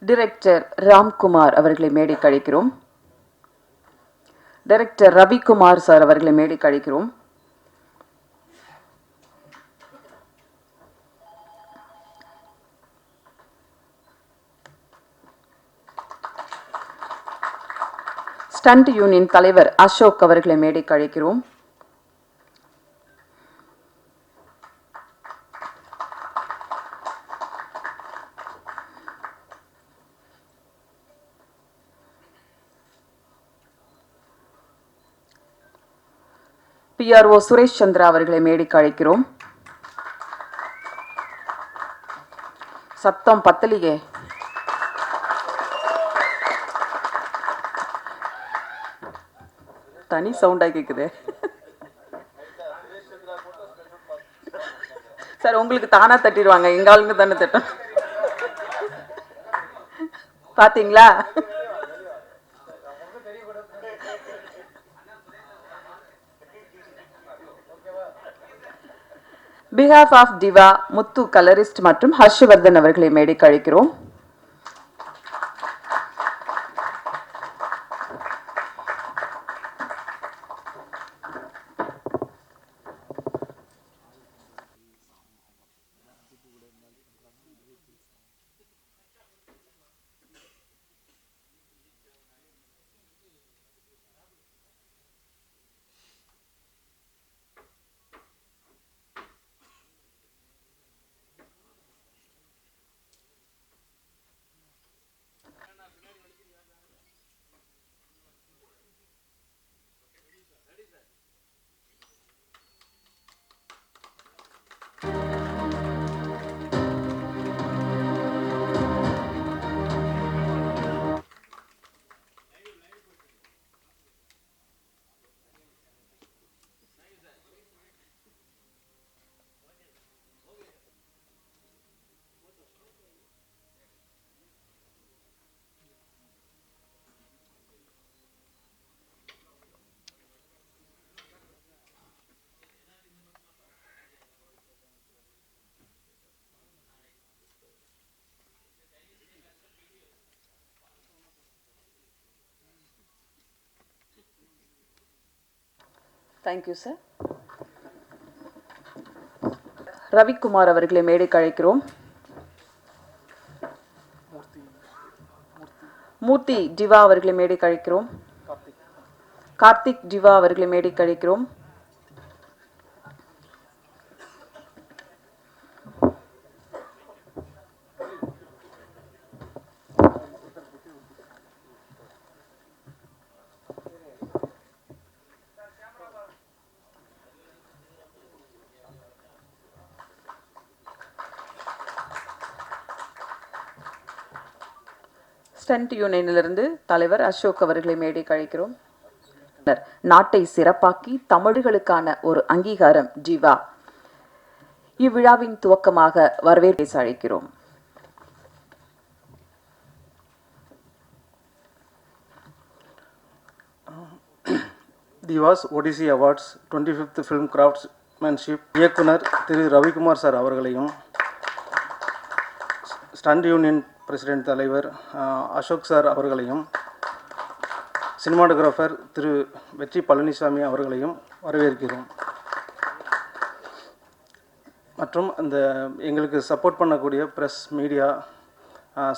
Director Ramkumar அவர்களை மேடைக்கு அழைக்கிறோம். டைரக்டர் ரவிக்குமார் சார் அவர்களை மேடைக்கு அழைக்கிறோம். ஸ்டண்ட் யூனியன் தலைவர் அசோக் அவர்களை மேடைக்கு அழைக்கிறோம். PRO சுரேஷ் சந்திரா அவர்களை மேடைக்கு அழைக்கிறோம். சத்தம் பத்தலியே. தனி சவுண்டா கேக்குது சார். உங்களுக்கு தானா தட்டிடுவாங்க, எங்க ஆளுங்க தானே தட்டும். பாத்தீங்களா? பிஹாஃப் ஆஃப் டிவா முத்து கலரிஸ்ட் மற்றும் ஹர்ஷவர்தன் அவர்களை மேடைக்கு அழைக்கிறோம். Thank you sir. ரவிக்குமார் அவர்களை மேடைக்கு அழைக்கிறோம். மூர்த்தி டிவா அவர்களை மேடைக்கு அழைக்கிறோம். கார்த்திக் டிவா அவர்களை மேடைக்கு அழைக்கிறோம். ஸ்டண்ட் யூனியனிலிருந்து தலைவர் அசோக் அவர்களை மேடைக்கு அழைக்கிறோம். நாட்டை சிறப்பாக்கி தமிழர்களுக்கான ஒரு அங்கீகாரம் ஜீவா. இவ்விழாவின் துவக்கமாக வரவேற்பை அழைக்கிறோம். Diva's ODC awards 25th film craftsmanship இயக்குனர் திரு ரவிக்குமார் சார் அவர்களையும், ஸ்டண்ட் யூனியன் பிரசிடென்ட் தலைவர் அசோக் சார் அவர்களையும், சினிமாட்டோகிராஃபர் திரு வெற்றி பழனிசாமி அவர்களையும் வரவேற்கிறோம். மற்றும் அந்த எங்களுக்கு சப்போர்ட் பண்ணக்கூடிய press media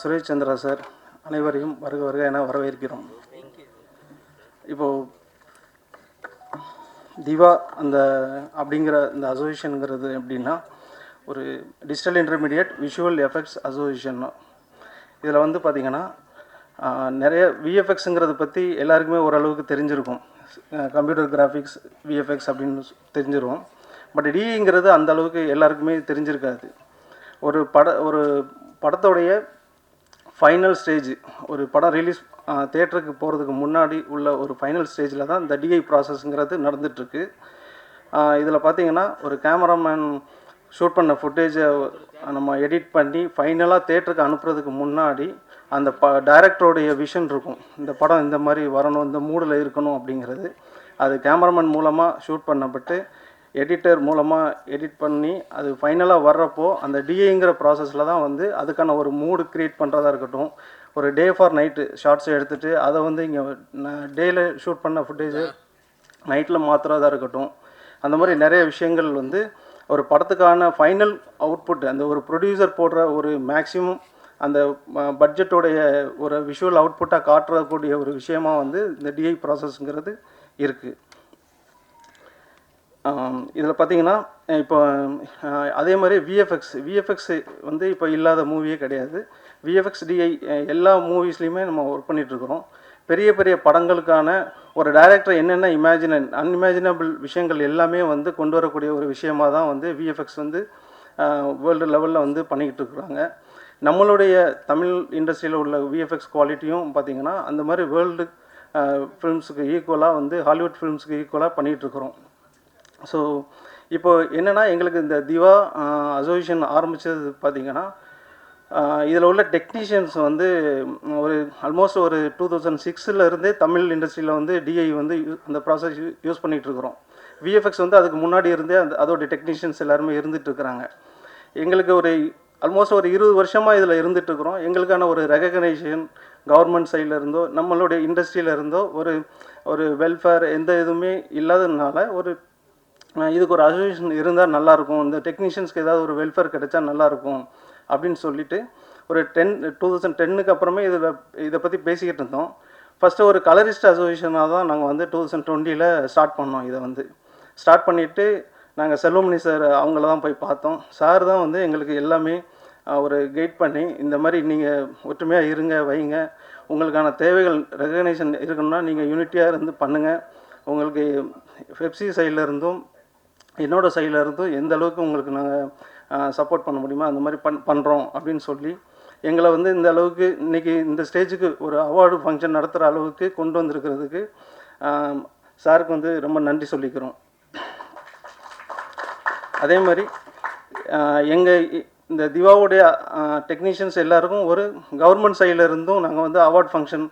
Suresh Chandra sir அனைவரையும் வருக வருக என வரவேற்கிறோம். இப்போது திவா அந்த அப்படிங்கிற இந்த அசோசியேஷனுங்கிறது எப்படின்னா, ஒரு digital intermediate visual effects association. இதில் வந்து பார்த்திங்கன்னா நிறைய விஎஃப்எக்ஸுங்கிறத பற்றி எல்லாருக்குமே ஓரளவுக்கு தெரிஞ்சிருக்கும். கம்ப்யூட்டர் கிராஃபிக்ஸ் விஎஃப்எக்ஸ் அப்படின்னு தெரிஞ்சிருக்கும். பட் டிங்கிறது அந்த அளவுக்கு எல்லாருக்குமே தெரிஞ்சிருக்காது. ஒரு படத்தோடைய ஃபைனல் ஸ்டேஜ், ஒரு படம் ரிலீஸ் தேட்டருக்கு போகிறதுக்கு முன்னாடி உள்ள ஒரு ஃபைனல் ஸ்டேஜில் தான் இந்த டிஐ ப்ராசஸ்ங்கிறது நடந்துகிட்ருக்கு. இதில் பார்த்திங்கன்னா ஒரு கேமராமேன் ஷூட் பண்ண ஃபுட்டேஜை நம்ம எடிட் பண்ணி ஃபைனலாக தேட்டருக்கு அனுப்புறதுக்கு முன்னாடி அந்த டைரக்டருடைய விஷன் இருக்கும். இந்த படம் இந்த மாதிரி வரணும், இந்த மூடில் இருக்கணும் அப்படிங்கிறது. அது கேமராமேன் மூலமாக ஷூட் பண்ணப்பட்டு எடிட்டர் மூலமாக எடிட் பண்ணி அது ஃபைனலாக வர்றப்போ அந்த டிஏங்கிற ப்ராசஸில் தான் வந்து அதுக்கான ஒரு மூடு க்ரியேட் பண்ணுறதா இருக்கட்டும், ஒரு டே ஃபார் நைட்டு ஷார்ட்ஸை எடுத்துகிட்டு அதை வந்து இங்கே டேயில் ஷூட் பண்ண ஃபுட்டேஜை நைட்டில் மாற்றுறதா இருக்கட்டும், அந்த மாதிரி நிறைய விஷயங்கள் வந்து ஒரு படத்துக்கான ஃபைனல் அவுட்புட் அந்த ஒரு ப்ரொடியூசர் போடுற ஒரு மேக்ஸிமம் அந்த பட்ஜெட்டோடைய ஒரு விஷுவல் அவுட்புட்டாக காட்டுறக்கூடிய ஒரு விஷயமா வந்து இந்த டிஐ ப்ராசஸ்ங்கிறது இருக்குது. இதில் பார்த்தீங்கன்னா இப்போ அதே மாதிரி விஎஃப்எக்ஸ் வந்து இப்போ இல்லாத மூவியே கிடையாது. விஎஃப்எக்ஸ் டிஐ எல்லா மூவிஸ்லேயுமே நம்ம ஒர்க் பண்ணிகிட்ருக்குறோம். பெரிய பெரிய படங்களுக்கான ஒரு டைரக்டர் என்னென்ன அன்இமேஜினபிள் விஷயங்கள் எல்லாமே வந்து கொண்டு வரக்கூடிய ஒரு விஷயமாக தான் வந்து விஎஃப்எக்ஸ் வந்து வேர்ல்டு லெவலில் வந்து பண்ணிக்கிட்டு இருக்கிறாங்க. நம்மளுடைய தமிழ் இண்டஸ்ட்ரியில் உள்ள விஎஃப்எக்ஸ் குவாலிட்டியும் பார்த்திங்கன்னா அந்த மாதிரி வேர்ல்டு ஃபிலிம்ஸுக்கு ஈக்குவலாக வந்து ஹாலிவுட் ஃபிலிம்ஸுக்கு ஈக்குவலாக பண்ணிகிட்ருக்குறோம். ஸோ இப்போது என்னென்னா எங்களுக்கு இந்த திவா அசோசியேஷன் ஆரம்பித்தது பார்த்திங்கன்னா இதில் உள்ள டெக்னீஷியன்ஸ் வந்து ஒரு ஆல்மோஸ்ட் ஒரு 2006 இருந்தே தமிழ் இண்டஸ்ட்ரியில் வந்து டிஐ வந்து அந்த ப்ராசஸ் யூஸ் பண்ணிகிட்ருக்குறோம். விஎஃப்எக்ஸ் வந்து அதுக்கு முன்னாடி இருந்தே அதோடைய டெக்னீஷியன்ஸ் எல்லாருமே இருந்துகிட்ருக்குறாங்க. எங்களுக்கு ஒரு ஆல்மோஸ்ட் ஒரு 20 வருஷமாக இதில் இருந்துகிட்ருக்குறோம். எங்களுக்கான ஒரு ரெகக்னைசேஷன் கவர்மெண்ட் சைடில் இருந்தோ நம்மளுடைய இண்டஸ்ட்ரியில் இருந்தோ ஒரு வெல்ஃபேர் எந்த இதுவுமே இல்லாததுனால இதுக்கு ஒரு அசோசியேஷன் இருந்தால் நல்லாயிருக்கும், இந்த டெக்னீஷியன்ஸ்க்கு ஏதாவது ஒரு வெல்ஃபேர் கிடைச்சா நல்லாயிருக்கும் அப்படின்னு சொல்லிட்டு ஒரு 2010க்கு அப்புறமே இதை பற்றி பேசிக்கிட்டு இருந்தோம். ஃபஸ்ட்டு ஒரு கலரிஸ்ட் அசோசியேஷனாக தான் நாங்கள் வந்து 2020 ஸ்டார்ட் பண்ணோம். இதை வந்து ஸ்டார்ட் பண்ணிவிட்டு நாங்கள் செல்வமணி சார் அவங்கள தான் போய் பார்த்தோம். சார் தான் வந்து எங்களுக்கு எல்லாமே ஒரு கைட் பண்ணி இந்த மாதிரி நீங்கள் ஒற்றுமையாக இருங்க வைங்க, உங்களுக்கான தேவைகள் ரெகக்னைசேஷன் இருக்கணும்னா நீங்கள் யூனிட்டியாக இருந்து பண்ணுங்கள், உங்களுக்கு பெப்சி சைடில் இருந்தும் என்னோடய சைடில் இருந்தும் எந்த அளவுக்கு உங்களுக்கு நாங்கள் சப்போர்ட் பண்ண முடியுமோ அந்த மாதிரி பண்ணுறோம் அப்படின்னு சொல்லி எங்களை வந்து இந்த அளவுக்கு இன்றைக்கி இந்த ஸ்டேஜுக்கு ஒரு அவார்டு ஃபங்க்ஷன் நடத்துகிற அளவுக்கு கொண்டு வந்திருக்கிறதுக்கு சாருக்கு வந்து ரொம்ப நன்றி சொல்லிக்கிறோம். அதே மாதிரி எங்கள் இந்த திவாவுடைய டெக்னீஷியன்ஸ் எல்லாருக்கும் ஒரு கவர்மெண்ட் சைடில் இருந்தும் நாங்கள் வந்து அவார்ட் ஃபங்க்ஷன்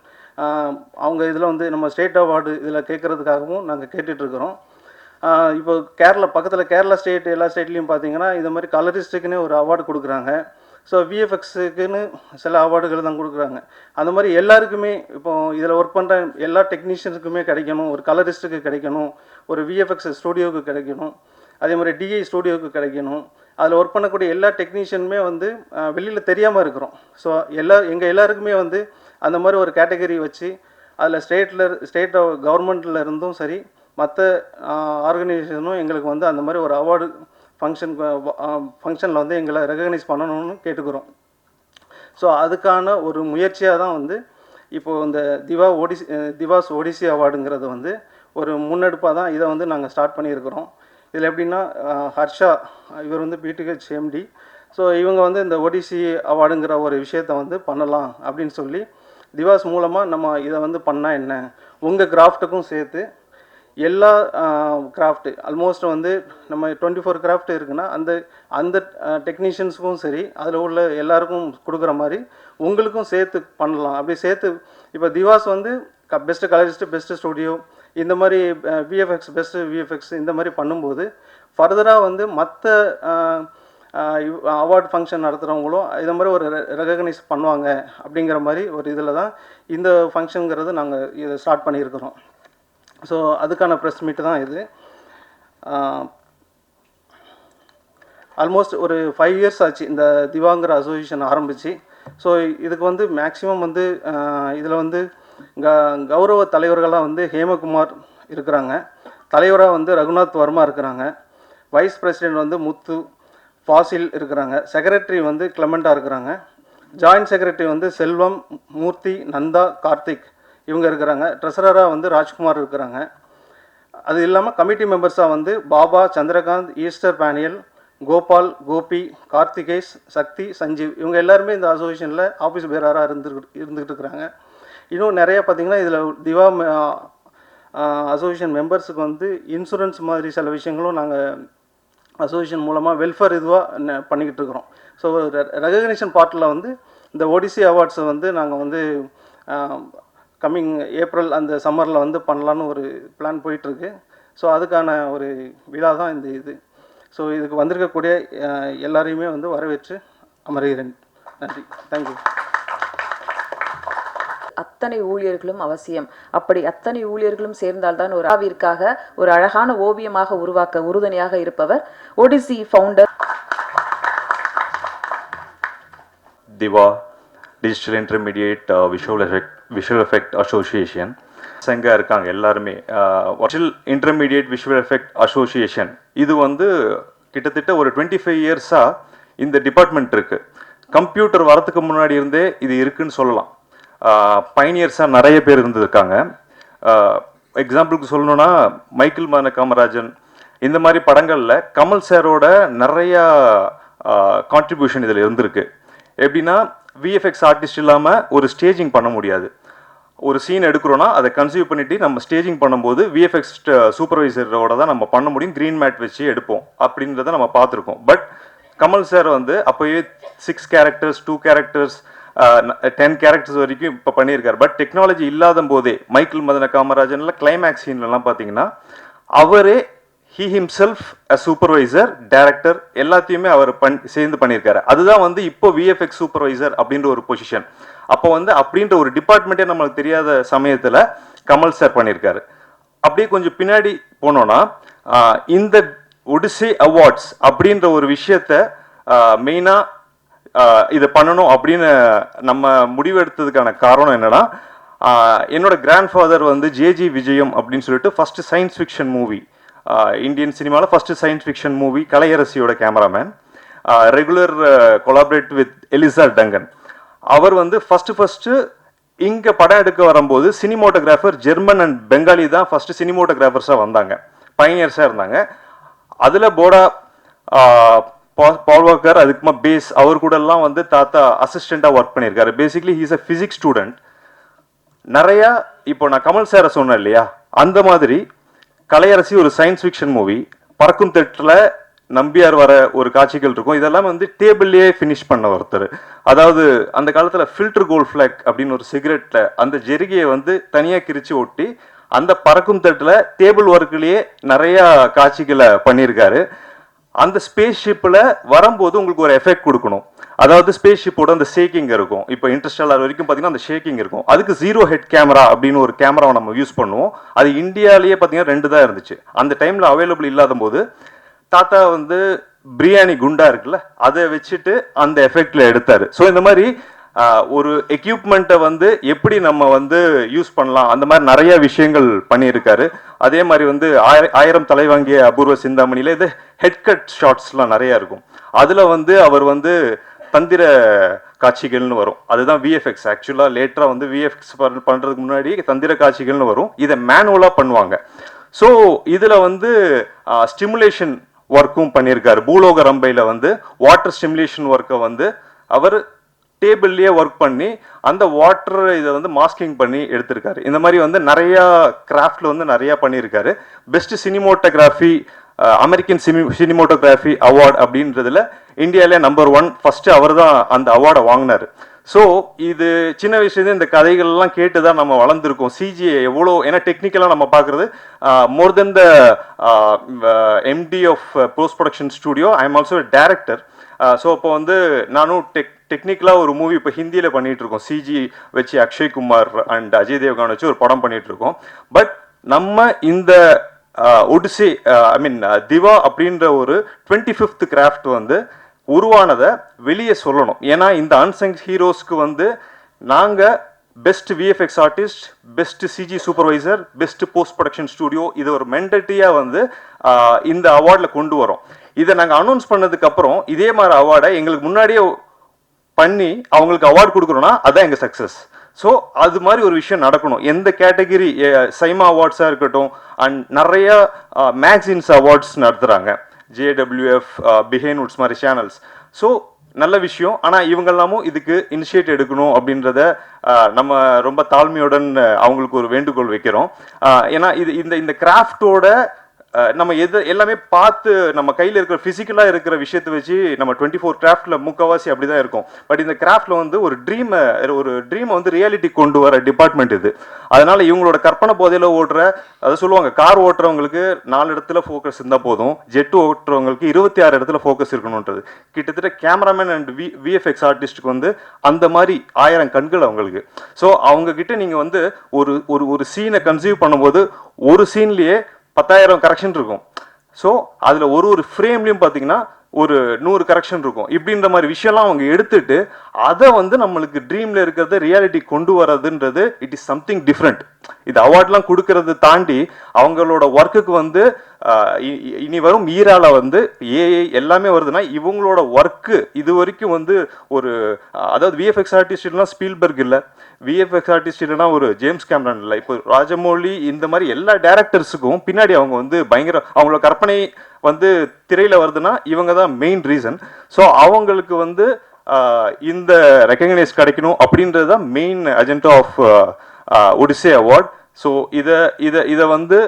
அவங்க இதில் வந்து நம்ம ஸ்டேட் அவார்டு இதில் கேட்குறதுக்காகவும் நாங்கள் கேட்டுட்ருக்குறோம். இப்போ பக்கத்தில் கேரளா ஸ்டேட் எல்லா ஸ்டேட்லேயும் பார்த்தீங்கன்னா இது மாதிரி கலரிஸ்ட்டுக்குன்னே ஒரு அவார்டு கொடுக்குறாங்க. ஸோ விஎஃப்எக்ஸுக்குன்னு சில அவார்டுகள் தான் கொடுக்குறாங்க. அந்த மாதிரி எல்லாருக்குமே இப்போ இதில் ஒர்க் பண்ணுற எல்லா டெக்னீஷியனுக்குமே கிடைக்கணும், ஒரு கலரிஸ்ட்டுக்கு கிடைக்கணும், ஒரு விஎஃப்எக்ஸ் ஸ்டூடியோவுக்கு கிடைக்கணும், அதே மாதிரி டிஐ ஸ்டூடியோவுக்கு கிடைக்கணும். அதில் ஒர்க் பண்ணக்கூடிய எல்லா டெக்னீஷியனுமே வந்து வெளியில் தெரியாமல் இருக்கிறோம். ஸோ எங்கள் எல்லாருக்குமே வந்து அந்த மாதிரி ஒரு கேட்டகரி வச்சு அதில் ஸ்டேட் கவர்மெண்ட்டில் இருந்தும் சரி மற்ற ஆர்கனைசேஷனும் எங்களுக்கு வந்து அந்த மாதிரி ஒரு அவார்டு ஃபங்க்ஷனில் வந்து எங்களை ரெகக்னைஸ் பண்ணணும்னு கேட்டுக்கிறோம். ஸோ அதுக்கான ஒரு முயற்சியாக தான் வந்து இப்போது இந்த திவாஸ் ஒடிசி அவார்டுங்கிறது வந்து ஒரு முன்னெடுப்பாக தான் இதை வந்து நாங்கள் ஸ்டார்ட் பண்ணியிருக்கிறோம். இதில் எப்படின்னா ஹர்ஷா இவர் வந்து பிடிஹெச் எம்டி. ஸோ இவங்க வந்து இந்த ஒடிசி அவார்டுங்கிற ஒரு விஷயத்தை வந்து பண்ணலாம் அப்படின்னு சொல்லி திவாஸ் மூலமாக நம்ம இதை வந்து பண்ணால் என்ன, உங்கள் கிராஃப்ட்டுக்கும் சேர்த்து எல்லா கிராஃப்ட்டு ஆல்மோஸ்ட் வந்து நம்ம 24 கிராஃப்ட் இருக்குன்னா அந்த டெக்னீஷியன்ஸுக்கும் சரி அதில் உள்ள எல்லாருக்கும் கொடுக்குற மாதிரி உங்களுக்கும் சேர்த்து பண்ணலாம். அப்படி சேர்த்து இப்போ திவாஸ் வந்து பெஸ்ட்டு கலரிஸ்ட்டு பெஸ்ட்டு ஸ்டூடியோ இந்த மாதிரி விஎஃப்எக்ஸ் பெஸ்ட்டு விஎஃப்எக்ஸ் இந்த மாதிரி பண்ணும்போது ஃபர்தராக வந்து மற்ற அவார்டு ஃபங்க்ஷன் நடத்துகிறவங்களும் இதை மாதிரி ஒரு ரெகக்னைஸ் பண்ணுவாங்க அப்படிங்கிற மாதிரி ஒரு இதில் தான் இந்த ஃபங்க்ஷனுங்கிறது நாங்கள் இதை ஸ்டார்ட் பண்ணியிருக்கிறோம். ஸோ அதுக்கான ப்ரெஸ் மீட்டு தான் இது. ஆல்மோஸ்ட் ஒரு 5 இயர்ஸ் ஆச்சு இந்த திவாங்கிற அசோசியேஷன் ஆரம்பித்து. ஸோ இதுக்கு வந்து மேக்ஸிமம் வந்து இதில் வந்து கௌரவ தலைவர்களாக வந்து ஹேமகுமார் இருக்கிறாங்க, தலைவராக வந்து ரகுநாத் வர்மா இருக்கிறாங்க, வைஸ் பிரசிடெண்ட் வந்து முத்து ஃபாசில் இருக்கிறாங்க, செக்ரட்டரி வந்து கிளமெண்டா இருக்கிறாங்க, ஜாயின்ட் செக்ரட்டரி வந்து செல்வம், மூர்த்தி, நந்தா, கார்த்திக் இவங்க இருக்கிறாங்க, ட்ரெஸரராக வந்து ராஜ்குமார் இருக்கிறாங்க. அது இல்லாமல் கமிட்டி மெம்பர்ஸாக வந்து பாபா, சந்திரகாந்த், ஈஸ்டர் பேனியல், கோபால், கோபி, கார்த்திகேஷ், சக்தி, சஞ்சீவ் இவங்க எல்லாருமே இந்த அசோசியேஷனில் ஆஃபீஸ் பேரராக இருந்துக்கிட்டு இருக்கிறாங்க. இன்னும் நிறைய பார்த்திங்கன்னா இதில் திவா அசோசியேஷன் மெம்பர்ஸுக்கு வந்து இன்சூரன்ஸ் மாதிரி சில விஷயங்களும் நாங்கள் அசோசியேஷன் மூலமாக வெல்ஃபேர் இதுவாக பண்ணிக்கிட்டு இருக்கிறோம். ஸோ ரெகக்னிஷன் பார்ட்டில் வந்து இந்த ஒடிசி அவார்ட்ஸை வந்து நாங்கள் வந்து கம்மிங் ஏப்ரல் அந்த சம்மரில் வந்து பண்ணலான்னு ஒரு பிளான் போயிட்டுருக்கு. ஸோ அதுக்கான ஒரு விழா தான் இந்த இது. ஸோ இதுக்கு வந்திருக்கக்கூடிய எல்லாரையுமே வந்து வரவேற்று அமர்கிறேன். நன்றி. தேங்க்யூ. அத்தனை ஊழியர்களும் அவசியம். அப்படி அத்தனை ஊழியர்களும் சேர்ந்தால்தான் ஒரு ஆவிற்காக ஒரு அழகான ஓவியமாக உருவாக்க உறுதுணையாக இருப்பவர் ODC founder Diva digital intermediate visual effect association சங்க இருக்காங்க எல்லாருமே. Digital intermediate visual effect association இது வந்து கிட்டத்தட்ட ஒரு 25 இயர்ஸாக இந்த டிபார்ட்மெண்ட் இருக்குது. கம்ப்யூட்டர் வரத்துக்கு முன்னாடி இருந்தே இது இருக்குன்னு சொல்லலாம். பைனியர்ஸாக நிறைய பேர் இருந்திருக்காங்க. எக்ஸாம்பிளுக்கு சொல்லணுன்னா மைக்கேல் மதன காமராஜன் இந்த மாதிரி படங்களில் கமல் சாரோட நிறையா கான்ட்ரிபியூஷன் இதில் இருந்திருக்கு. எப்படின்னா விஎஃப்எக்ஸ் ஆர்டிஸ்ட் இல்லாமல் ஒரு ஸ்டேஜிங் பண்ண முடியாது. ஒரு சீன் எடுக்கிறோன்னா அதை கன்சீவ் பண்ணிவிட்டு நம்ம ஸ்டேஜிங் பண்ணும்போது விஎஃப்எக்ஸ் சூப்பர்வைசரோட தான் நம்ம பண்ண முடியும். க்ரீன் மேட் வச்சு எடுப்போம் அப்படின்றத நம்ம பார்த்துருக்கோம். பட் கமல் சார் வந்து அப்போயே 6 கேரக்டர்ஸ் 2 கேரக்டர்ஸ் 10 கேரக்டர்ஸ் வரைக்கும் இப்போ பண்ணியிருக்காரு. பட் டெக்னாலஜி இல்லாத போதே மைக்கேல் மதன காமராஜனில் கிளைமேக்ஸ் சீன்லாம் பார்த்தீங்கன்னா அவரே he himself a supervisor director எல்லாத்தையுமே அவர் சேர்ந்து பண்ணியிருக்காரு. அதுதான் வந்து இப்போ விஎஃப்எக்ஸ் சூப்பர்வைசர் அப்படின்ற ஒரு பொசிஷன். அப்போ வந்து அப்படின்ற ஒரு டிபார்ட்மெண்ட்டே நம்மளுக்கு தெரியாத சமயத்தில் கமல் சார் பண்ணியிருக்காரு. அப்படியே கொஞ்சம் பின்னாடி போனோன்னா இந்த ஒடிசி அவார்ட்ஸ் அப்படின்ற ஒரு விஷயத்த மெயினாக இதை பண்ணணும் அப்படின்னு நம்ம முடிவெடுத்ததுக்கான காரணம் என்னன்னா, என்னோட கிராண்ட் ஃபாதர் வந்து ஜேஜி விஜயம் அப்படின்னு சொல்லிட்டு first science fiction movie Indian சினிமாவில் ஃபர்ஸ்ட் சயின்ஸ் ஃபிக்ஷன் மூவி கலையரசியோட cameraman, regular collaborate with Eliza Duncan. அவர் வந்து ஃபர்ஸ்ட் இங்கே படம் எடுக்க வரும்போது சினிமோட்டோகிராஃபர் ஜெர்மன் அண்ட் பெங்காலி தான் ஃபர்ஸ்ட் சினிமோட்டோகிராஃபர்ஸாக வந்தாங்க, பைனியர்ஸாக இருந்தாங்க. அதில் போடா பால்வாக்கர் அதுக்குமா பேஸ் அவர் கூட எல்லாம் வந்து தாத்தா அசிஸ்டண்டாக ஒர்க் பண்ணியிருக்காரு. Basically he's a physics student. நிறையா இப்போ நான் கமல் சாரை சொன்னேன் இல்லையா, அந்த மாதிரி கலையரசி ஒரு சயின்ஸ் ஃபிக்ஷன் மூவி, பறக்கும் தெட்டில் நம்பியார் வர ஒரு காட்சிகள் இருக்கும். இதெல்லாம் வந்து டேபிள்லேயே ஃபினிஷ் பண்ண ஒருத்தர். அதாவது அந்த காலத்தில் ஃபில்டர் கோல்ட் ஃபிளாக் அப்படின்னு ஒரு சிகரெட்டில் அந்த ஜெருகியை வந்து தனியாக கிரிச்சு ஒட்டி அந்த பறக்கும் தட்டில் டேபிள் ஒர்க்லேயே நிறையா காட்சிகளை பண்ணியிருக்காரு. அந்த ஸ்பேஸ் ஷிப்பில் வரும்போது உங்களுக்கு ஒரு எஃபெக்ட் கொடுக்கணும். அதாவது ஸ்பேஸ் ஷிப்போட அந்த ஷேக்கிங் இருக்கும். இப்போ இன்டர்ஸ்டெல்லார் வரைக்கும் பார்த்தீங்கன்னா அந்த ஷேக்கிங் இருக்கும். அதுக்கு 0 ஹெட் கேமரா அப்படின்னு ஒரு கேமராவை நம்ம யூஸ் பண்ணுவோம். அது இந்தியாவிலேயே பார்த்தீங்கன்னா 2 தான் இருந்துச்சு. அந்த டைமில் அவைலபிள் இல்லாத போது தாத்தா வந்து பிரியாணி குண்டா இருக்குல்ல அதை வச்சுட்டு அந்த எஃபெக்ட்ல எடுத்தாரு. ஸோ இந்த மாதிரி ஒரு எக்யூப்மெண்ட்டை வந்து எப்படி நம்ம வந்து யூஸ் பண்ணலாம் அந்த மாதிரி நிறைய விஷயங்கள் பண்ணியிருக்காரு. அதே மாதிரி வந்து 1000 தலை வாங்கிய அபூர்வ சிந்தாமணியில் இது ஹெட் கட் ஷாட்ஸ்லாம் நிறையா இருக்கும். அதில் வந்து அவர் வந்து தந்திர காட்சிகள்னு வரும். அதுதான் விஎஃப்எக்ஸ். ஆக்சுவலாக லேட்டராக வந்து விஎஃப்எக்ஸ் பண்ணுறதுக்கு முன்னாடி தந்திர காட்சிகள்னு வரும். இதை மேனுவலாக பண்ணுவாங்க. ஸோ இதில் வந்து ஸ்டிமுலேஷன் ஒர்க்கும் பண்ணியிருக்காரு. பூலோக ரம்பையில் வந்து வாட்டர் ஸ்டிமுலேஷன் ஒர்க்கை வந்து அவர் டேபிள்லேயே ஒர்க் பண்ணி அந்த வாட்டர் இதை வந்து மாஸ்கிங் பண்ணி எடுத்திருக்காரு. இந்த மாதிரி வந்து நிறையா கிராஃப்டில் வந்து நிறையா பண்ணியிருக்காரு. Best cinematography American cinematography award அப்படின்றதுல இந்தியாவிலே நம்பர் 1 ஃபர்ஸ்ட் அவர் தான் அந்த அவார்டை வாங்கினார். ஸோ இது சின்ன வயசுலேருந்து இந்த கதைகள்லாம் கேட்டு தான் நம்ம வளர்ந்துருக்கோம். சிஜிஐ எவ்வளோ, ஏன்னா டெக்னிக்கலாக நம்ம பார்க்குறது more then the MD of post production studio, I am also director. So இப்போ வந்து நானும் டெக்னிக்கலாக ஒரு மூவி இப்போ ஹிந்தியில் பண்ணிகிட்டு இருக்கோம். சிஜி வச்சு அக்ஷய் குமார் அண்ட் அஜய் தேவ்கான் வச்சு ஒரு படம் பண்ணிகிட்டு இருக்கோம். பட் நம்ம இந்த ஒடிசி திவா அப்படின்ற ஒரு 25th கிராஃப்ட் வந்து உருவானதை வெளியே சொல்லணும். ஏன்னா இந்த அன்சங் ஹீரோஸ்க்கு வந்து நாங்கள் best VFX artist, best CG supervisor, best post production studio இது ஒரு மென்டாலிட்டியாக வந்து இந்த அவார்டில் கொண்டு வரோம். இதை நாங்கள் அனௌன்ஸ் பண்ணதுக்கப்புறம் இதே மாதிரி அவார்டை எங்களுக்கு முன்னாடியே பண்ணி அவங்களுக்கு அவார்டு கொடுக்குறோன்னா அதுதான் எங்கள் சக்ஸஸ். ஸோ அது மாதிரி ஒரு விஷயம் நடக்கணும். எந்த கேட்டகிரி சைமா அவார்ட்ஸாக இருக்கட்டும் அண்ட் நிறையா மேக்சின்ஸ் அவார்ட்ஸ் நடத்துகிறாங்க, ஜேடபிள்யூஎஃப், பிஹைண்ட் வுட்ஸ் மாதிரி சேனல்ஸ். ஸோ நல்ல விஷயம். ஆனால் இவங்கெல்லாமும் இதுக்கு இனிஷியேட் எடுக்கணும் அப்படின்றத நம்ம ரொம்ப தாழ்மையுடன் அவங்களுக்கு ஒரு வேண்டுகோள் வைக்கிறோம். ஏன்னா இது இந்த கிராஃப்டோட நம்ம எல்லாமே பார்த்து நம்ம கையில் இருக்கிற ஃபிசிக்கலாக இருக்கிற விஷயத்தை வச்சு நம்ம 24 கிராஃப்டில் முக்கால்வாசி அப்படி தான் இருக்கும். பட் இந்த கிராஃப்டில் வந்து ஒரு ட்ரீமை வந்து ரியாலிட்டி கொண்டு வர டிபார்ட்மெண்ட் இது. அதனால இவங்களோட கற்பனை போதையில் ஓடுற, அதை சொல்லுவாங்க, கார் ஓட்டுறவங்களுக்கு 4 இடத்துல ஃபோக்கஸ் இருந்தால் போதும், ஜெட்டு ஓட்டுறவங்களுக்கு 26 இடத்துல ஃபோக்கஸ் இருக்கணுன்றது. கிட்டத்தட்ட கேமராமேன் அண்ட் விஎஃப்எக்ஸ் ஆர்டிஸ்ட்டுக்கு வந்து அந்த மாதிரி 1000 கண்கள் அவங்களுக்கு. ஸோ அவங்க கிட்ட நீங்கள் வந்து ஒரு சீனை கன்சீவ் பண்ணும்போது ஒரு சீன்லேயே 10,000 கரெக்ஷன் இருக்கும். ஸோ அதில் ஒரு ஃப்ரேம்லையும் பார்த்தீங்கன்னா ஒரு 100 கரெக்ஷன் இருக்கும். இப்படின்ற மாதிரி விஷயம்லாம் அவங்க எடுத்துட்டு அதை வந்து நம்மளுக்கு ட்ரீமில் இருக்கிறத ரியாலிட்டி கொண்டு வரதுன்றது இட் இஸ் சம்திங் டிஃப்ரெண்ட். இது அவார்ட்லாம் கொடுக்கறது தாண்டி அவங்களோட ஒர்க்குக்கு வந்து இனி வரும் ஈரால வந்து ஏஐ எல்லாமே வருதுன்னா இவங்களோட ஒர்க்கு இது வரைக்கும் வந்து அதாவது விஎஃப்எக்ஸ் ஆர்டிஸ்ட் இல்லைனா ஸ்பீல்பர்க் இல்லை, விஎஃப்எக்ஸ் ஆர்டிஸ்ட் இல்லைனா ஒரு ஜேம்ஸ் கேமரன் இல்லை, இப்போ ராஜமௌலி, இந்த மாதிரி எல்லா டேரக்டர்ஸுக்கும் பின்னாடி அவங்க வந்து பயங்கர அவங்களோட கற்பனை வந்து திரையில் வருதுன்னா இவங்க தான் மெயின் ரீசன். ஸோ அவங்களுக்கு வந்து இந்த ரெக்கக்னைஸ் கிடைக்கணும் அப்படின்றது தான் main agenda of Odyssey award. So இதை வந்து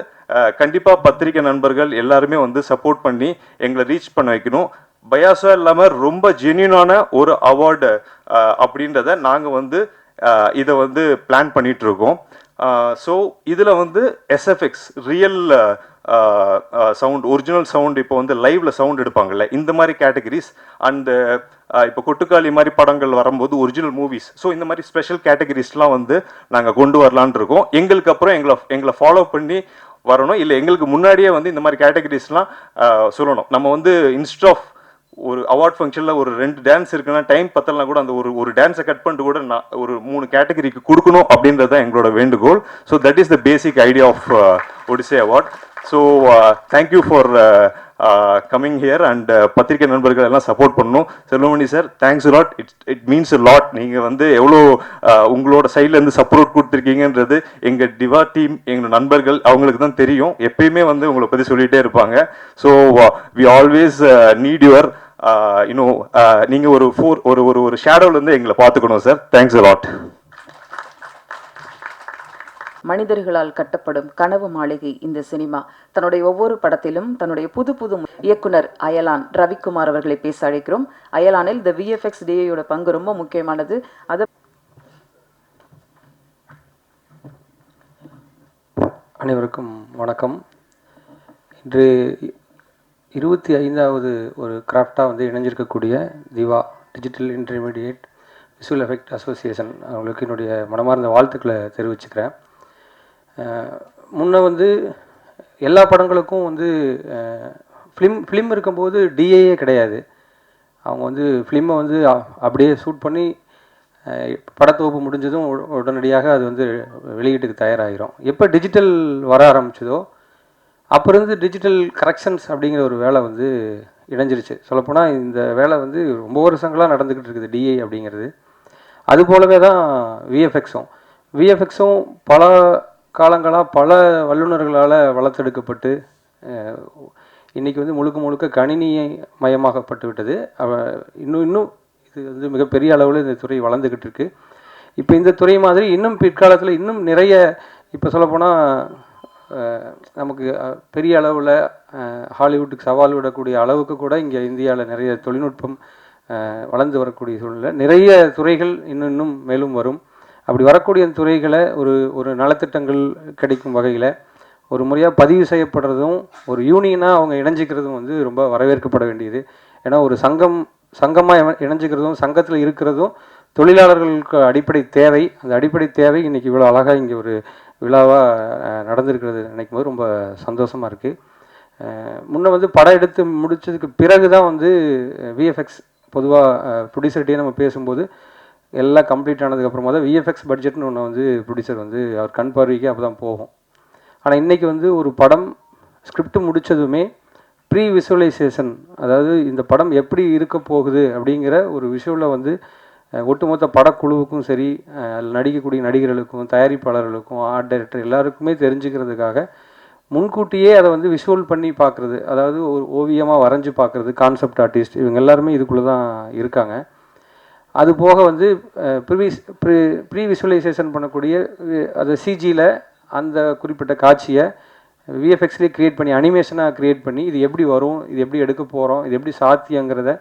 கண்டிப்பாக பத்திரிகை நண்பர்கள் எல்லாருமே வந்து சப்போர்ட் பண்ணி எங்களை ரீச் பண்ண வைக்கணும். பயாஸாக இல்லாமல் ரொம்ப ஜென்யூனான ஒரு அவார்டு அப்படின்றத நாங்கள் வந்து இதை வந்து பிளான் பண்ணிகிட்ருக்கோம். ஸோ இதில் வந்து SFX real sound, original sound, இப்போ வந்து லைவ்ல சவுண்ட் எடுப்பாங்கல்ல, இந்த மாதிரி கேட்டகரிஸ் அண்ட் இப்போ கொட்டுக்காளி மாதிரி படங்கள் வரும்போது ஒரிஜினல் மூவிஸ், ஸோ இந்த மாதிரி ஸ்பெஷல் கேட்டகரிஸ்லாம் வந்து நாங்கள் கொண்டு வரலான் இருக்கோம். எங்களுக்கு அப்புறம் எங்களை ஃபாலோ பண்ணி வரணும், இல்லை எங்களுக்கு முன்னாடியே வந்து இந்த மாதிரி கேட்டகரிஸ்லாம் சொல்லணும். நம்ம வந்து இன்ஸ்ட் ஆஃப் ஒரு அவார்ட் ஃபங்க்ஷனில் ஒரு 2 டான்ஸ் இருக்குன்னா டைம் பத்தலாம் கூட அந்த ஒரு டான்ஸை கட் பண்ணிட்டு கூட ஒரு 3 கேட்டகரிக்கு கொடுக்கணும் அப்படின்றது தான் எங்களோட வேண்டுகோள். So that is the basic idea of Odyssey award. So thank you for coming here and பத்திரிகை நண்பர்கள் எல்லாம் சப்போர்ட் பண்ணணும். Selvamani sir, thanks lot. It means lot. நீங்கள் வந்து எவ்வளோ உங்களோட சைட்லேருந்து சப்போர்ட் கொடுத்துருக்கீங்கன்றது எங்கள் டிவா டீம், எங்கள் நண்பர்கள் அவங்களுக்கு தான் தெரியும். எப்பயுமே வந்து உங்களை பற்றி சொல்லிகிட்டே இருப்பாங்க. So we always need your நீங்கள் ஒரு ஷேடோலேருந்து எங்களை பார்த்துக்கணும் சார். Thanks lot. மனிதர்களால் கட்டப்படும் கனவு மாளிகை இந்த சினிமா தன்னுடைய ஒவ்வொரு படத்திலும் தன்னுடைய புது இயக்குனர் அயலான் ரவிக்குமார் அவர்களை பேச அழைக்கிறோம். அயலானில் த விஎஃப்எக்ஸ் டிஏயோட பங்கு ரொம்ப முக்கியமானது. அனைவருக்கும் வணக்கம். இன்று 25வது ஒரு கிராஃப்டாக வந்து இணைஞ்சிருக்கக்கூடிய Diva digital intermediate visual effect association அவங்களுக்கு என்னுடைய மனமார்ந்த வாழ்த்துக்களை தெரிவிச்சுக்கிறேன். முன்ன வந்து எல்லா படங்களுக்கும் வந்து ஃபிலிம் இருக்கும்போது டிஏயே கிடையாது. அவங்க வந்து ஃபிலிமை வந்து அப்படியே ஷூட் பண்ணி படத்தொகுப்பு முடிஞ்சதும் உடனடியாக அது வந்து வெளியீட்டுக்கு தயாராகிரும். எப்போ டிஜிட்டல் வர ஆரம்பிச்சதோ அப்போ இருந்து டிஜிட்டல் கரெக்ஷன்ஸ் அப்படிங்கிற ஒரு வேலை வந்து இணைஞ்சிருச்சு. சொல்லப்போனால் இந்த வேலை வந்து ரொம்ப வருஷங்களாக நடந்துக்கிட்டு இருக்குது டிஏ அப்படிங்கிறது. அதுபோலவே தான் விஎஃப்எக்ஸும் பல காலங்களாக பல வல்லுநர்களால் வளர்த்தெடுக்கப்பட்டு இன்றைக்கி வந்து முழுக்க கணினியை மயமாகப்பட்டு விட்டது. இன்னும் இது வந்து மிகப்பெரிய அளவில் இந்த துறை வளர்ந்துக்கிட்டு இருக்குது. இப்போ இந்த துறை மாதிரி இன்னும் பிற்காலத்தில் இன்னும் நிறைய, இப்போ சொல்லப்போனால் நமக்கு பெரிய அளவில் ஹாலிவுட்டுக்கு சவால் விடக்கூடிய அளவுக்கு கூட இங்கே இந்தியாவில் நிறைய தொழில்நுட்பம் வளர்ந்து வரக்கூடிய சூழ்நிலை, நிறைய துறைகள் இன்னும் மேலும் வரும். அப்படி வரக்கூடிய துறைகளை ஒரு நலத்திட்டங்கள் கிடைக்கும் வகையில் ஒரு முறையாக பதிவு செய்யப்படுறதும் ஒரு யூனியனாக அவங்க இணைஞ்சிக்கிறதும் வந்து ரொம்ப வரவேற்கப்பட வேண்டியது. ஏன்னா ஒரு சங்கமாக இணைஞ்சிக்கிறதும் சங்கத்தில் இருக்கிறதும் தொழிலாளர்களுக்கு அடிப்படை தேவை. அந்த அடிப்படை தேவை இன்றைக்கி இவ்வளோ அழகாக இங்கே ஒரு விழாவாக நடந்திருக்கிறது நினைக்கும் போது ரொம்ப சந்தோஷமாக இருக்குது. முன்ன வந்து படம் எடுத்து முடித்ததுக்கு பிறகு தான் வந்து விஎஃப்எக்ஸ் பொதுவாக ப்ரொடியூசர்கிட்டே நம்ம பேசும்போது எல்லாம் கம்ப்ளீட் ஆனதுக்கப்புறமா தான் விஎஃப்எக்ஸ் பட்ஜெட்னு ஒன்று வந்து ப்ரொடியூசர் வந்து அவர் கண் பார்வைக்கு அப்போ தான் போகும். ஆனால் இன்றைக்கி வந்து ஒரு படம் ஸ்கிரிப்ட் முடித்ததுமே ப்ரீ விஷுவலைசேஷன், அதாவது இந்த படம் எப்படி இருக்க போகுது அப்படிங்கிற ஒரு விஷுவலை வந்து ஒட்டுமொத்த படக்குழுவுக்கும் சரி, அதில் நடிக்கக்கூடிய நடிகர்களுக்கும் தயாரிப்பாளர்களுக்கும் ஆர்ட் டைரக்டர் எல்லாருக்குமே தெரிஞ்சுக்கிறதுக்காக முன்கூட்டியே அதை வந்து விஷுவல் பண்ணி பார்க்குறது, அதாவது ஒரு ஓவியமாக வரைஞ்சி பார்க்குறது, கான்செப்ட் ஆர்டிஸ்ட் இவங்க எல்லாருமே இதுக்குள்ளே தான் இருக்காங்க. அது போக வந்து ப்ரீ விஷுவலைசேஷன் பண்ணக்கூடிய அது சிஜியில் அந்த குறிப்பிட்ட காட்சியை விஎஃப்எக்ஸ்லேயே க்ரியேட் பண்ணி அனிமேஷனாக க்ரியேட் பண்ணி இது எப்படி வரும், இது எப்படி எடுக்க போகிறோம், இது எப்படி சாத்தியங்கிறத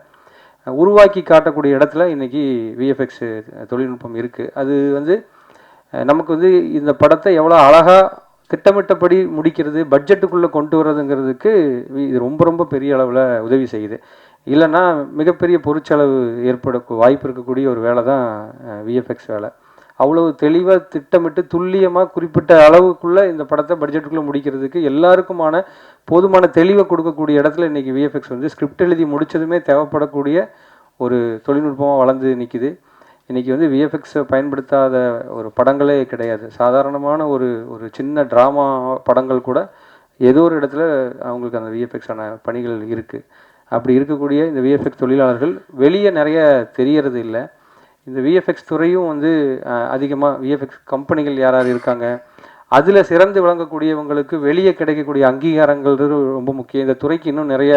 உருவாக்கி காட்டக்கூடிய இடத்துல இன்றைக்கி விஎஃப்எக்ஸ் தொழில்நுட்பம் இருக்குது. அது வந்து நமக்கு வந்து இந்த படத்தை எவ்வளோ அழகாக திட்டமிட்டபடி முடிக்கிறது, பட்ஜெட்டுக்குள்ளே கொண்டு வர்றதுங்கிறதுக்கு இது ரொம்ப ரொம்ப பெரிய அளவில் உதவி செய்யுது. இல்லைன்னா மிகப்பெரிய பொருட்செலவு ஏற்பட வாய்ப்பு இருக்கக்கூடிய ஒரு வேலை தான் விஎஃப்எக்ஸ் வேலை. அவ்வளவு தெளிவாக திட்டமிட்டு துல்லியமாக குறிப்பிட்ட அளவுக்குள்ளே இந்த படத்தை பட்ஜெட்டுக்குள்ளே முடிக்கிறதுக்கு எல்லாருக்குமான போதுமான தெளிவை கொடுக்கக்கூடிய இடத்துல இன்றைக்கி விஎஃப்எக்ஸ் வந்து ஸ்கிரிப்ட் எழுதி முடித்ததுமே தேவைப்படக்கூடிய ஒரு தொழில்நுட்பமாக வளர்ந்து நிற்கிது. இன்றைக்கி வந்து விஎஃப்எக்ஸை பயன்படுத்தாத ஒரு படங்களே கிடையாது. சாதாரணமான ஒரு சின்ன ட்ராமா படங்கள் கூட ஏதோ ஒரு இடத்துல அவங்களுக்கு அந்த விஎஃப்எக்ஸான பணிகள் இருக்குது. அப்படி இருக்கக்கூடிய இந்த விஎஃப்எக்ஸ் தொழிலாளர்கள் வெளியே நிறைய தெரியறது இல்லை. இந்த விஎஃப்எக்ஸ் துறையும் வந்து அதிகமாக விஎஃப்எக்ஸ் கம்பெனிகள் யார் யார் இருக்காங்க, அதில் சிறந்து விளங்கக்கூடியவங்களுக்கு வெளியே கிடைக்கக்கூடிய அங்கீகாரங்கள் ரொம்ப முக்கியம். இந்த துறைக்கு இன்னும் நிறைய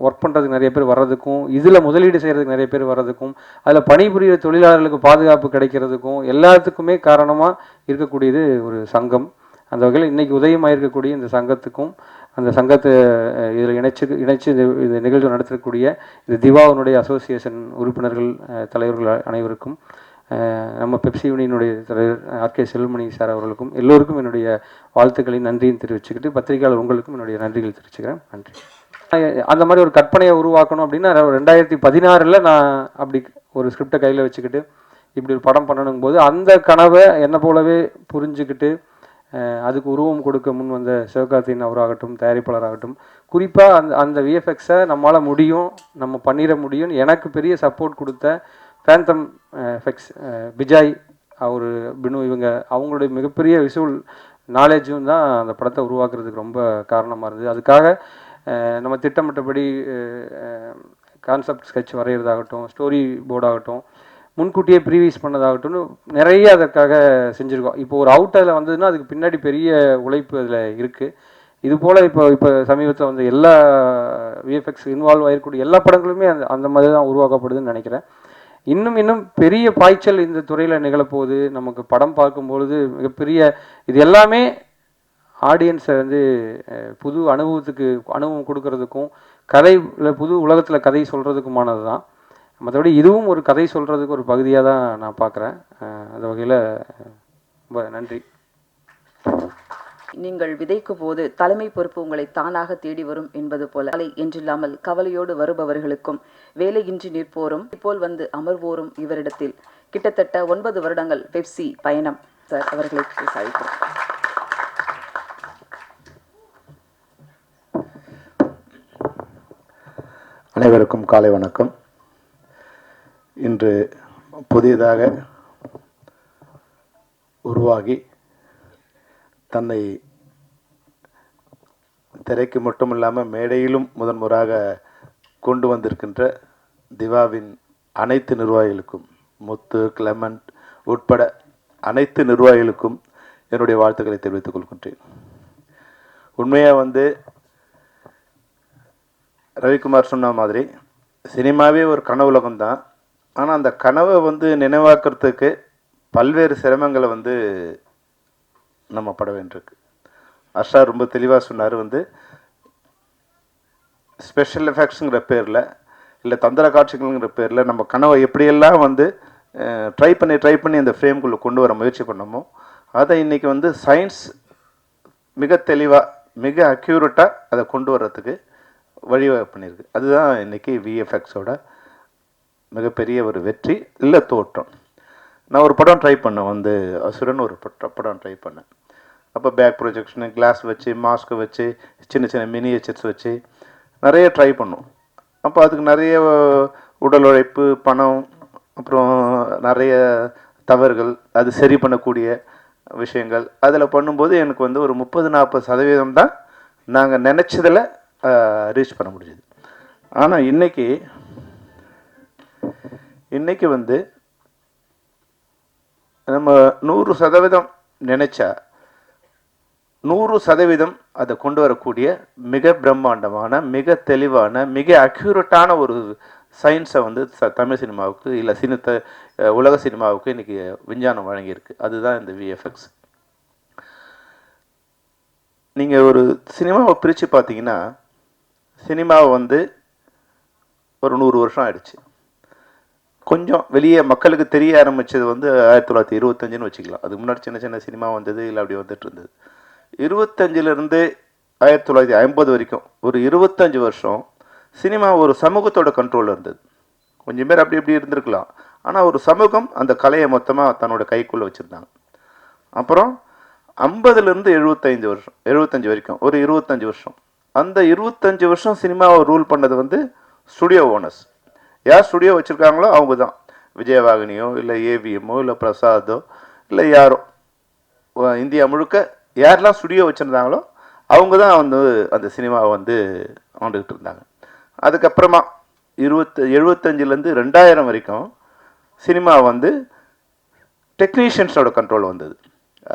ஒர்க் பண்ணுறதுக்கு நிறைய பேர் வர்றதுக்கும், இதில் முதலீடு செய்கிறதுக்கு நிறைய பேர் வர்றதுக்கும், அதில் பணிபுரிகிற தொழிலாளர்களுக்கு பாதுகாப்பு கிடைக்கிறதுக்கும் எல்லாத்துக்குமே காரணமாக இருக்கக்கூடியது ஒரு சங்கம். அந்த வகையில் இன்றைக்கி உதயமாக இருக்கக்கூடிய இந்த சங்கத்துக்கும், அந்த சங்கத்தை இதில் இணைச்சு இந்த நிகழ்வு நடத்தக்கூடிய இந்த திவாவினுடைய அசோசியேஷன் உறுப்பினர்கள் தலைவர்கள் அனைவருக்கும், நம்ம பெப்சி யூனியனுடைய தலைவர் ஆர்கே செல்வமணி சார் அவர்களுக்கும் எல்லோருக்கும் என்னுடைய வாழ்த்துக்களை நன்றியும் தெரிவிச்சுக்கிட்டு, பத்திரிகையாளர் உங்களுக்கும் என்னுடைய நன்றிகள் தெரிவிச்சுக்கிறேன். நன்றி. அந்த மாதிரி ஒரு கற்பனையை உருவாக்கணும் அப்படின்னா 2016 நான் அப்படி ஒரு ஸ்கிரிப்டை கையில் வச்சுக்கிட்டு இப்படி ஒரு படம் பண்ணணும் போது அந்த கனவை என்னை போலவே புரிஞ்சுக்கிட்டு அதுக்கு உருவம் கொடுக்க முன் வந்த சிவகார்த்திகேயன் அவராகட்டும், தயாரிப்பாளராகட்டும், குறிப்பாக அந்த விஎஃப்எக்ஸை நம்மளால் முடியும், நம்ம பண்ணிட முடியும் எனக்கு பெரிய சப்போர்ட் கொடுத்த ஃபேந்தம் எஃபெக்ட்ஸ் பிஜாய் அவர் பினு அவங்களுடைய மிகப்பெரிய விஷுவல் நாலேஜும் தான் அந்த படத்தை உருவாக்குறதுக்கு ரொம்ப காரணமாக இருந்தது. அதுக்காக நம்ம திட்டமிட்டபடி கான்செப்ட் ஸ்கெட்ச் வரைகிறதாகட்டும், ஸ்டோரி போர்டாகட்டும், முன்கூட்டியே ப்ரீவியூஸ் பண்ணதாகட்டும்னு நிறைய அதற்காக செஞ்சுருக்கோம். இப்போ ஒரு அவுட்டில் வந்ததுன்னா அதுக்கு பின்னாடி பெரிய உழைப்பு அதில் இருக்குது. இது போல் இப்போ சமீபத்தில் வந்து எல்லா விஎஃப்எக்ஸ் இன்வால்வ் ஆகிருக்கக்கூடிய எல்லா படங்களுமே அந்த மாதிரி தான் உருவாக்கப்படுதுன்னு நினைக்கிறேன். இன்னும் பெரிய பாய்ச்சல் இந்த துறையில் நிகழப்போகுது. நமக்கு படம் பார்க்கும்பொழுது மிகப்பெரிய இது எல்லாமே ஆடியன்ஸை வந்து புது அனுபவம் கொடுக்கறதுக்கும், கதையில் புது உலகத்தில் கதை சொல்கிறதுக்குமானது தான். மற்றபடி இதுவும் ஒரு கதை சொல்கிறதுக்கு ஒரு பகுதியாக தான் நான் பார்க்குறேன். அந்த வகையில் ரொம்ப நன்றி. நீங்கள் விதைக்கும் போது தலைமை பொறுப்பு உங்களை தானாக தேடி வரும் என்பது போல கலை என்றில்லாமல் கவலையோடு வருபவர்களுக்கும் வேலையின்றி நிற்போரும் இப்போல் வந்து அமர்வோரும் இவரிடத்தில் கிட்டத்தட்ட 9 வருடங்கள் பெப்சி பயணம். சார் அவர்களை அழைக்கிறோம். அனைவருக்கும் காலை வணக்கம். இன்று புதிதாக உருவாகி தன்னை திரைக்கு மட்டும் இல்லாமல் மேடையிலும் முதன்முறையாக கொண்டு வந்திருக்கின்ற திவாவின் அனைத்து நிர்வாகிகளுக்கும், முத்து, கிளமண்ட் உட்பட அனைத்து நிர்வாகிகளுக்கும் என்னுடைய வாழ்த்துக்களை தெரிவித்துக் கொள்கின்றேன். உண்மையாக வந்து ரவிக்குமார் சொன்ன மாதிரி சினிமாவே ஒரு கனவுலகம் தான். ஆனால் அந்த கனவை வந்து நினைவாக்குறதுக்கு பல்வேறு சிரமங்களை வந்து நம்ம பட வேண்டியிருக்கு. ஹர்ஷா ரொம்ப தெளிவாக சொன்னார். வந்து ஸ்பெஷல் எஃபெக்ட்ஸுங்கிற பேரில் இல்லை தந்திர காட்சிகள்ங்கிற பேரில் நம்ம கனவை எப்படியெல்லாம் வந்து ட்ரை பண்ணி அந்த ஃப்ரேம்குள்ளே கொண்டு வர முயற்சி பண்ணோமோ அதை இன்றைக்கி வந்து சயின்ஸ் மிக தெளிவாக மிக அக்யூரேட்டாக அதை கொண்டு வர்றதுக்கு வழிவகை பண்ணியிருக்கு. அதுதான் இன்றைக்கி விஎஃப்எக்ஸோட மிகப்பெரிய ஒரு வெற்றி இல்லை தோற்றம். நான் ஒரு படம் ட்ரை பண்ணேன், வந்து அசுரன் ஒரு படம் ட்ரை பண்ணேன். அப்போ பேக் ப்ரொஜெக்ஷனு, கிளாஸ் வச்சு, மாஸ்க்கு வச்சு, சின்ன மினியேச்சர்ஸ் வச்சு நிறைய ட்ரை பண்ணோம். அப்போ அதுக்கு நிறைய உடல் உழைப்பு, பணம், அப்புறம் நிறைய தவறுகள், அது சரி பண்ணக்கூடிய விஷயங்கள் அதில் பண்ணும்போது எனக்கு வந்து ஒரு 30-40% தான் நாங்கள் நினச்சதில் ரீச் பண்ண முடியுது. ஆனால் இன்னைக்கு வந்து நம்ம 100% நினைச்சா 100% அதை கொண்டு வரக்கூடிய மிக பிரம்மாண்டமான, மிக தெளிவான, மிக அக்யூரேட்டான ஒரு சயின்ஸை வந்து தமிழ் சினிமாவுக்கு இல்லை உலக சினிமாவுக்கு இன்னைக்கு விஞ்ஞானம் வழங்கியிருக்கு. அதுதான் இந்த விஎஃப்எக்ஸ். நீங்கள் ஒரு சினிமாவை பிரித்து பார்த்தீங்கன்னா சினிமாவை வந்து ஒரு 100 வருஷம் ஆயிடுச்சு. கொஞ்சம் வெளியே மக்களுக்கு தெரிய ஆரம்பித்தது வந்து 1925ன்னு வச்சுக்கலாம். அதுக்கு முன்னாடி சின்ன சின்ன சினிமா வந்தது, இல்லை அப்படி வந்துட்டு இருந்தது. 25லேருந்து 1950 வரைக்கும் ஒரு 25 வருஷம் சினிமா ஒரு சமூகத்தோட கண்ட்ரோலில் இருந்தது. கொஞ்சம் பேர் அப்படி இப்படி இருந்திருக்கலாம், ஆனால் ஒரு சமூகம் அந்த கலையை மொத்தமாக தன்னோட கைக்குள்ளே வச்சுருந்தாங்க. அப்புறம் 50லேருந்து 75 வரைக்கும் ஒரு 25 வருஷம். அந்த 25 வருஷம் சினிமாவை ரூல் பண்ணது வந்து ஸ்டுடியோ ஓனர்ஸ். யார் ஸ்டுடியோ வச்சுருக்காங்களோ அவங்க தான். விஜயவாகினியோ இல்லை ஏவிஎம்மோ இல்லை பிரசாதோ இல்லை யாரோ, இந்தியா முழுக்க யாரெல்லாம் ஸ்டுடியோ வச்சுருந்தாங்களோ அவங்க தான் வந்து அந்த சினிமாவை வந்து ஆண்டுகிட்டு இருந்தாங்க. அதுக்கப்புறமா 75லேருந்து 2000 வரைக்கும் சினிமா வந்து டெக்னீஷியன்ஸோட கண்ட்ரோல் வந்தது.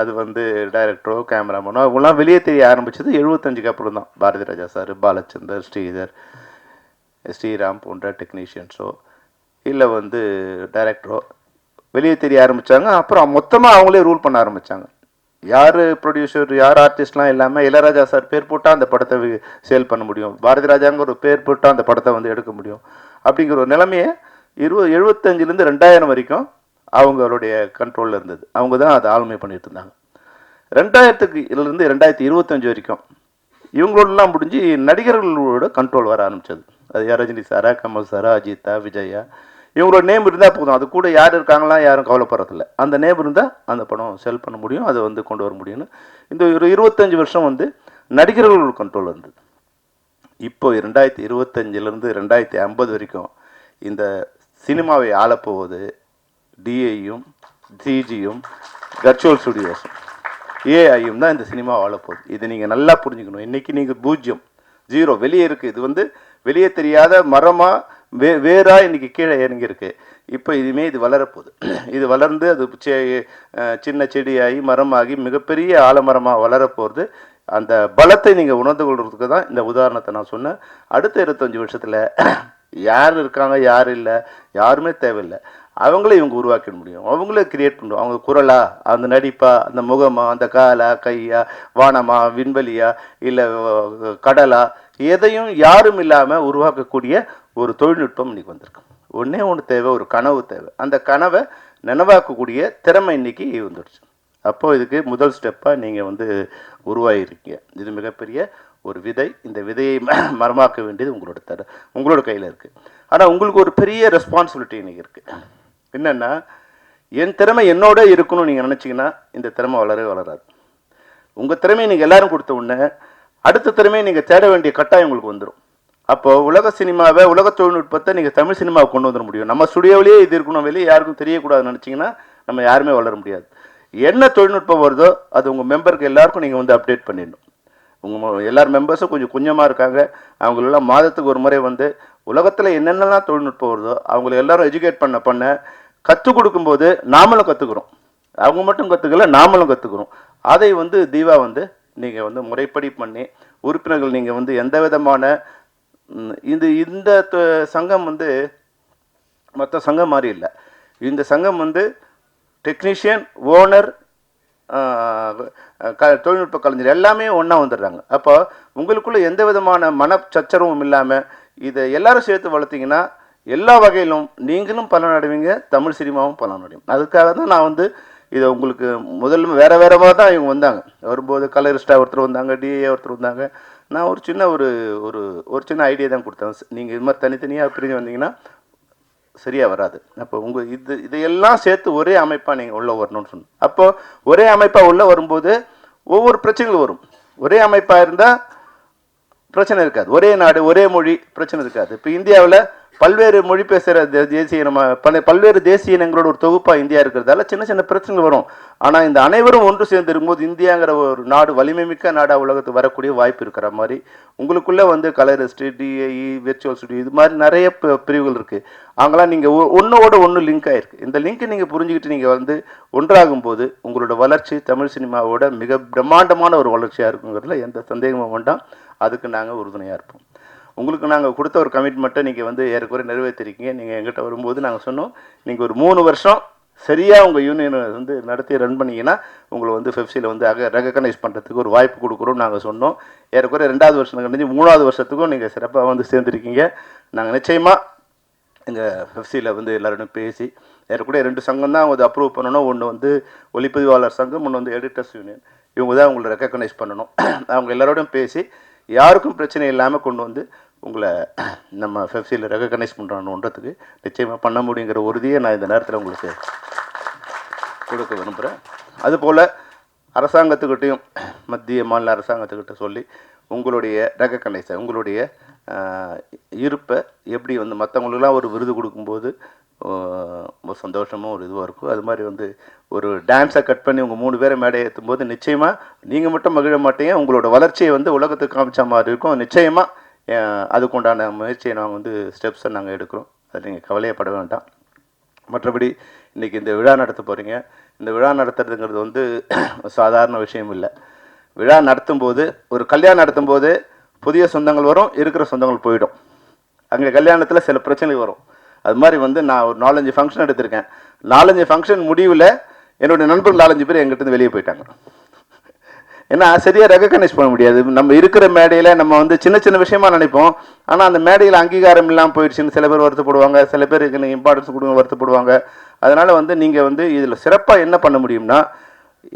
அது வந்து டைரக்டரோ கேமராமேனோ அவங்களாம் வெளியே தெரிய ஆரம்பித்தது 75க்கு அப்புறம் தான். பாரதி ராஜா சார், பாலச்சந்தர், ஸ்ரீதர், ஸ்ரீராம் போன்ற டெக்னீஷியன்ஸோ இல்லை வந்து டைரக்டரோ வெளியே தெரிய ஆரம்பித்தாங்க. அப்புறம் மொத்தமாக அவங்களே ரூல் பண்ண ஆரம்பித்தாங்க. யார் ப்ரொடியூசர், யார் ஆர்டிஸ்ட்லாம் இல்லாமல் இளையராஜா சார் பேர் போட்டால் அந்த படத்தை சேல் பண்ண முடியும், பாரதி ராஜாங்கிற ஒரு பேர் போட்டால் அந்த படத்தை வந்து எடுக்க முடியும் அப்படிங்கிற ஒரு நிலைமையை 75லேருந்து 2000 வரைக்கும் அவங்களுடைய கண்ட்ரோலில் இருந்தது. அவங்க தான் அதை ஆளுமை பண்ணிட்டு இருந்தாங்க. 2000லேருந்து 2025 வரைக்கும் இவங்களோடலாம் முடிஞ்சு நடிகர்களோட கண்ட்ரோல் வர ஆரம்பித்தது. அது யார், ரஜினி சாரா, கமல் சாரா, அஜித்தா, விஜயா, இவங்களோட நேம் இருந்தால் போதும். அது கூட யார் இருக்காங்களாம் யாரும் கவலைப்படுறதில்ல. அந்த நேம் இருந்தால் அந்த படம் செல் பண்ண முடியும், அதை வந்து கொண்டு வர முடியும்னு இந்த ஒரு 25 வருஷம் வந்து நடிகர்களோட கண்ட்ரோல் இருந்தது. இப்போ 2025லேருந்து 2050 வரைக்கும் இந்த சினிமாவை ஆளப்போவது டிஐயும் சிஜியும் வர்ச்சுவல் ஸ்டுடியோஸும் ஏஐயும் தான் இந்த சினிமாவை ஆளப்போகுது. இதை நீங்கள் நல்லா புரிஞ்சுக்கணும். இன்றைக்கி நீங்கள் 0 0 வெளியே இருக்குது. இது வந்து வெளியே தெரியாத மரமாக வேறா இன்றைக்கி கீழே இறங்கியிருக்கு. இப்போ இதுவுமே இது வளரப்போகுது. இது வளர்ந்து அது சின்ன செடியாகி மரமாகி மிகப்பெரிய ஆலமரமாக வளரப்போகிறது. அந்த பலத்தை நீங்கள் உணர்ந்து கொள்றதுக்கு தான் இந்த உதாரணத்தை நான் சொன்னேன். அடுத்த 25 வருஷத்தில் யார் இருக்காங்க யார் இல்லை யாருமே தேவையில்லை, அவங்களே இவங்க உருவாக்கிட முடியும், அவங்களே கிரியேட் பண்ணுவோம். அவங்க குரலா, அந்த நடிப்பா, அந்த முகமா, அந்த காலா, கையா, வானமா, விண்வெளியா, இல்லை கடலா, எதையும் யாரும் இல்லாமல் உருவாக்கக்கூடிய ஒரு தொழில்நுட்பம் இன்னைக்கு வந்திருக்கு. ஒன்று தேவை, ஒரு கனவு தேவை. அந்த கனவை நினைவாக்கக்கூடிய திறமை இன்னைக்கு வந்துடுச்சு. அப்போது இதுக்கு முதல் ஸ்டெப்பாக நீங்கள் வந்து உருவாகிருக்கீங்க. இது மிகப்பெரிய ஒரு விதை. இந்த விதையை மரமாக்க வேண்டியது உங்களோட கையில் இருக்குது. ஆனால் உங்களுக்கு ஒரு பெரிய ரெஸ்பான்சிபிலிட்டி இன்றைக்கி இருக்குது. என்னென்னா, என் திறமை என்னோட இருக்கணும்னு நீங்கள் நினச்சிங்கன்னா இந்த திறமை வளரவே வளராது. உங்கள் திறமையை நீங்கள் எல்லாரும் கொடுத்த உடனே அடுத்த திறமையை நீங்கள் தேட வேண்டிய கட்டாயம் உங்களுக்கு வந்துடும். அப்போது உலக சினிமாவை, உலக தொழில்நுட்பத்தை நீங்கள் தமிழ் சினிமாவை கொண்டு வந்துட முடியும். நம்ம ஸ்டுடியோவிலேயே இது இருக்கணும், வெளியே யாருக்கும் தெரியக்கூடாதுன்னு நினச்சிங்கன்னா நம்ம யாருமே வளர முடியாது. என்ன தொழில்நுட்பம் வருதோ அது உங்கள் மெம்பருக்கு எல்லாருக்கும் நீங்கள் வந்து அப்டேட் பண்ணிடணும். உங்கள் எல்லார் மெம்பர்ஸும் கொஞ்சமாக இருக்காங்க. அவங்களெல்லாம் மாதத்துக்கு ஒரு முறை வந்து உலகத்தில் என்னென்னலாம் தொழில்நுட்பம் வருதோ அவங்கள எல்லாரும் எஜுகேட் பண்ண கற்றுக் கொடுக்கும்போது நாமளும் கற்றுக்குறோம். அவங்க மட்டும் கற்றுக்கல, நாமளும் கற்றுக்குறோம். அதை வந்து தீவா வந்து நீங்கள் வந்து முறைப்படி பண்ணி உறுப்பினர்கள் நீங்கள் வந்து எந்த விதமான இந்த சங்கம் வந்து மற்ற சங்கம் மாதிரி இல்லை. இந்த சங்கம் வந்து டெக்னீஷியன், ஓனர், தொழில்நுட்ப கலைஞர் எல்லாமே ஒன்றா வந்துடுறாங்க. அப்போ உங்களுக்குள்ள எந்த விதமான மனச்சச்சரவும் இல்லாமல் இதை எல்லாரும் சேர்த்து வளர்த்திங்கன்னா எல்லா வகையிலும் நீங்களும் பலனடைவீங்க, தமிழ் சினிமாவும் பலனடையும். அதுக்காக தான் நான் வந்து இதை உங்களுக்கு முதல்ல வேறு மாதிரி தான் இவங்க வந்தாங்க. வரும்போது கலரிஸ்டாக ஒருத்தர் வந்தாங்க, டிஏ ஒருத்தர் வந்தாங்க. நான் ஒரு சின்ன ஒரு சின்ன ஐடியா தான் கொடுத்தேன். நீங்கள் இது மாதிரி தனித்தனியாக பிரிஞ்சு வந்தீங்கன்னா சரியாக வராது. அப்போ உங்கள் இதையெல்லாம் சேர்த்து ஒரே அமைப்பாக நீங்கள் உள்ளே வரணும்னு சொன்னோம். அப்போது ஒரே அமைப்பாக உள்ளே வரும்போது ஒவ்வொரு பிரச்சனைகள் வரும். ஒரே அமைப்பாக இருந்தால் பிரச்சனை இருக்காது. ஒரே நாடு, ஒரே மொழி, பிரச்சனை இருக்காது. இப்போ இந்தியாவில் பல்வேறு மொழி பேசுகிற தேசிய பல்வேறு தேசிய இனங்களோட ஒரு தொகுப்பாக இந்தியா இருக்கிறதால சின்ன சின்ன பிரச்சனைகள் வரும். ஆனால் இந்த அனைவரும் ஒன்று சேர்ந்து இருக்கும்போது இந்தியாங்கிற ஒரு நாடு வலிமை மிக்க நாடாக உலகத்துக்கு வரக்கூடிய வாய்ப்பு இருக்கிற மாதிரி உங்களுக்குள்ளே வந்து கலரிஸ்ட்டு, டிஐஇ, விர்ச்சுவல் ஸ்டுடியோ, இது மாதிரி நிறைய பிரிவுகள் இருக்குது. அவங்களாம் நீங்கள் ஒன்றோட ஒன்று லிங்க் ஆகிருக்கு. இந்த லிங்க்கை நீங்கள் புரிஞ்சுக்கிட்டு நீங்கள் வந்து ஒன்றாகும் போது உங்களோட வளர்ச்சி தமிழ் சினிமாவோட மிக பிரம்மாண்டமான ஒரு வளர்ச்சியாக இருக்குங்கிறதுல எந்த சந்தேகமும் வேண்டாம். அதுக்கு நாங்கள் உறுதுணையாக இருப்போம். உங்களுக்கு நாங்கள் கொடுத்த ஒரு கமிட்மெண்ட்டை நீங்கள் வந்து ஏறக்குறை நிறைவேற்றிருக்கீங்க. நீங்கள் எங்கிட்ட வரும்போது நாங்கள் சொன்னோம், நீங்கள் ஒரு 3 வருஷம் சரியாக உங்கள் யூனியனை வந்து நடத்தி ரன் பண்ணிங்கன்னா உங்களை வந்து ஃபெஃப்சியில் வந்து ரெகக்னைஸ் பண்ணுறதுக்கு ஒரு வாய்ப்பு கொடுக்குறோம் நாங்கள் சொன்னோம். ஏறக்குறைய 2வது வருஷம் கழிஞ்சு 3வது வருஷத்துக்கும் நீங்கள் சிறப்பாக வந்து சேர்ந்துருக்கீங்க. நாங்கள் நிச்சயமாக எங்கள் ஃபெஃப்சியில் வந்து எல்லாரோடும் பேசி ஏறக்குறைய 2 சங்கம் தான் வந்து அப்ரூவ் பண்ணணும். ஒன்று வந்து ஒளிப்பதிவாளர் சங்கம், ஒன்று வந்து எடிட்டர்ஸ் யூனியன். இவங்க தான் உங்களை ரெக்கக்னைஸ் பண்ணணும். அவங்க எல்லாரோடும் பேசி யாருக்கும் பிரச்சனை இல்லாமல் கொண்டு வந்து உங்களை நம்ம ஃபெஃப்சியில் ரெகக்னைஸ் பண்ணுறோன்றதுக்கு நிச்சயமாக பண்ண முடியுங்கிற உறுதியை நான் இந்த நேரத்தில் உங்களுக்கு கொடுக்க விரும்புகிறேன். அதுபோல் அரசாங்கத்துக்கிட்டையும் மத்திய மாநில அரசாங்கத்துக்கிட்ட சொல்லி உங்களுடைய ரெகக்னைஸை, உங்களுடைய இருப்பை எப்படி வந்து மற்றவங்களுக்கெல்லாம் ஒரு விருது கொடுக்கும்போது ஒரு சந்தோஷமும் ஒரு இதுவாக இருக்கும். அது மாதிரி வந்து ஒரு டான்ஸை கட் பண்ணி உங்கள் 3 பேரை மேடை ஏற்றும் போது நிச்சயமாக நீங்கள் மட்டும் மகிழ மாட்டீங்க, உங்களோட வளர்ச்சியை வந்து உலகத்துக்கு காமிச்ச மாதிரி இருக்கும். நிச்சயமாக அதுக்குண்டான முயற்சியை நாங்கள் வந்து ஸ்டெப்ஸை நாங்கள் எடுக்கிறோம். அது நீங்கள் கவலையப்பட வேண்டாம். மற்றபடி இன்றைக்கி இந்த விழா நடத்த போகிறீங்க. இந்த விழா நடத்துறதுங்கிறது வந்து சாதாரண விஷயம் இல்லை. விழா நடத்தும்போது, ஒரு கல்யாணம் நடத்தும்போது புதிய சொந்தங்கள் வரும், இருக்கிற சொந்தங்கள் போயிடும். அங்கே கல்யாணத்தில் சில பிரச்சனை வரும். அது மாதிரி வந்து நான் ஒரு 4-5 ஃபங்க்ஷன் எடுத்திருக்கேன். 4-5 ஃபங்க்ஷன் முடிவில் என்னுடைய நண்பர்கள் 4-5 பேர் எங்கிட்ட வெளியே போயிட்டாங்க. ஏன்னா சரியாக ரெகக்னைஸ் பண்ண முடியாது. நம்ம இருக்கிற மேடையில் நம்ம வந்து சின்ன சின்ன விஷயமா நினைப்போம். ஆனால் அந்த மேடையில் அங்கீகாரம் இல்லாமல் போயிடுச்சுன்னு சில பேர் வருத்தப்படுவாங்க, சில பேர் எனக்கு இம்பார்ட்டன்ஸ் கொடுங்க வருத்தப்படுவாங்க. அதனால் வந்து நீங்கள் வந்து இதில் சிறப்பாக என்ன பண்ண முடியும்னா,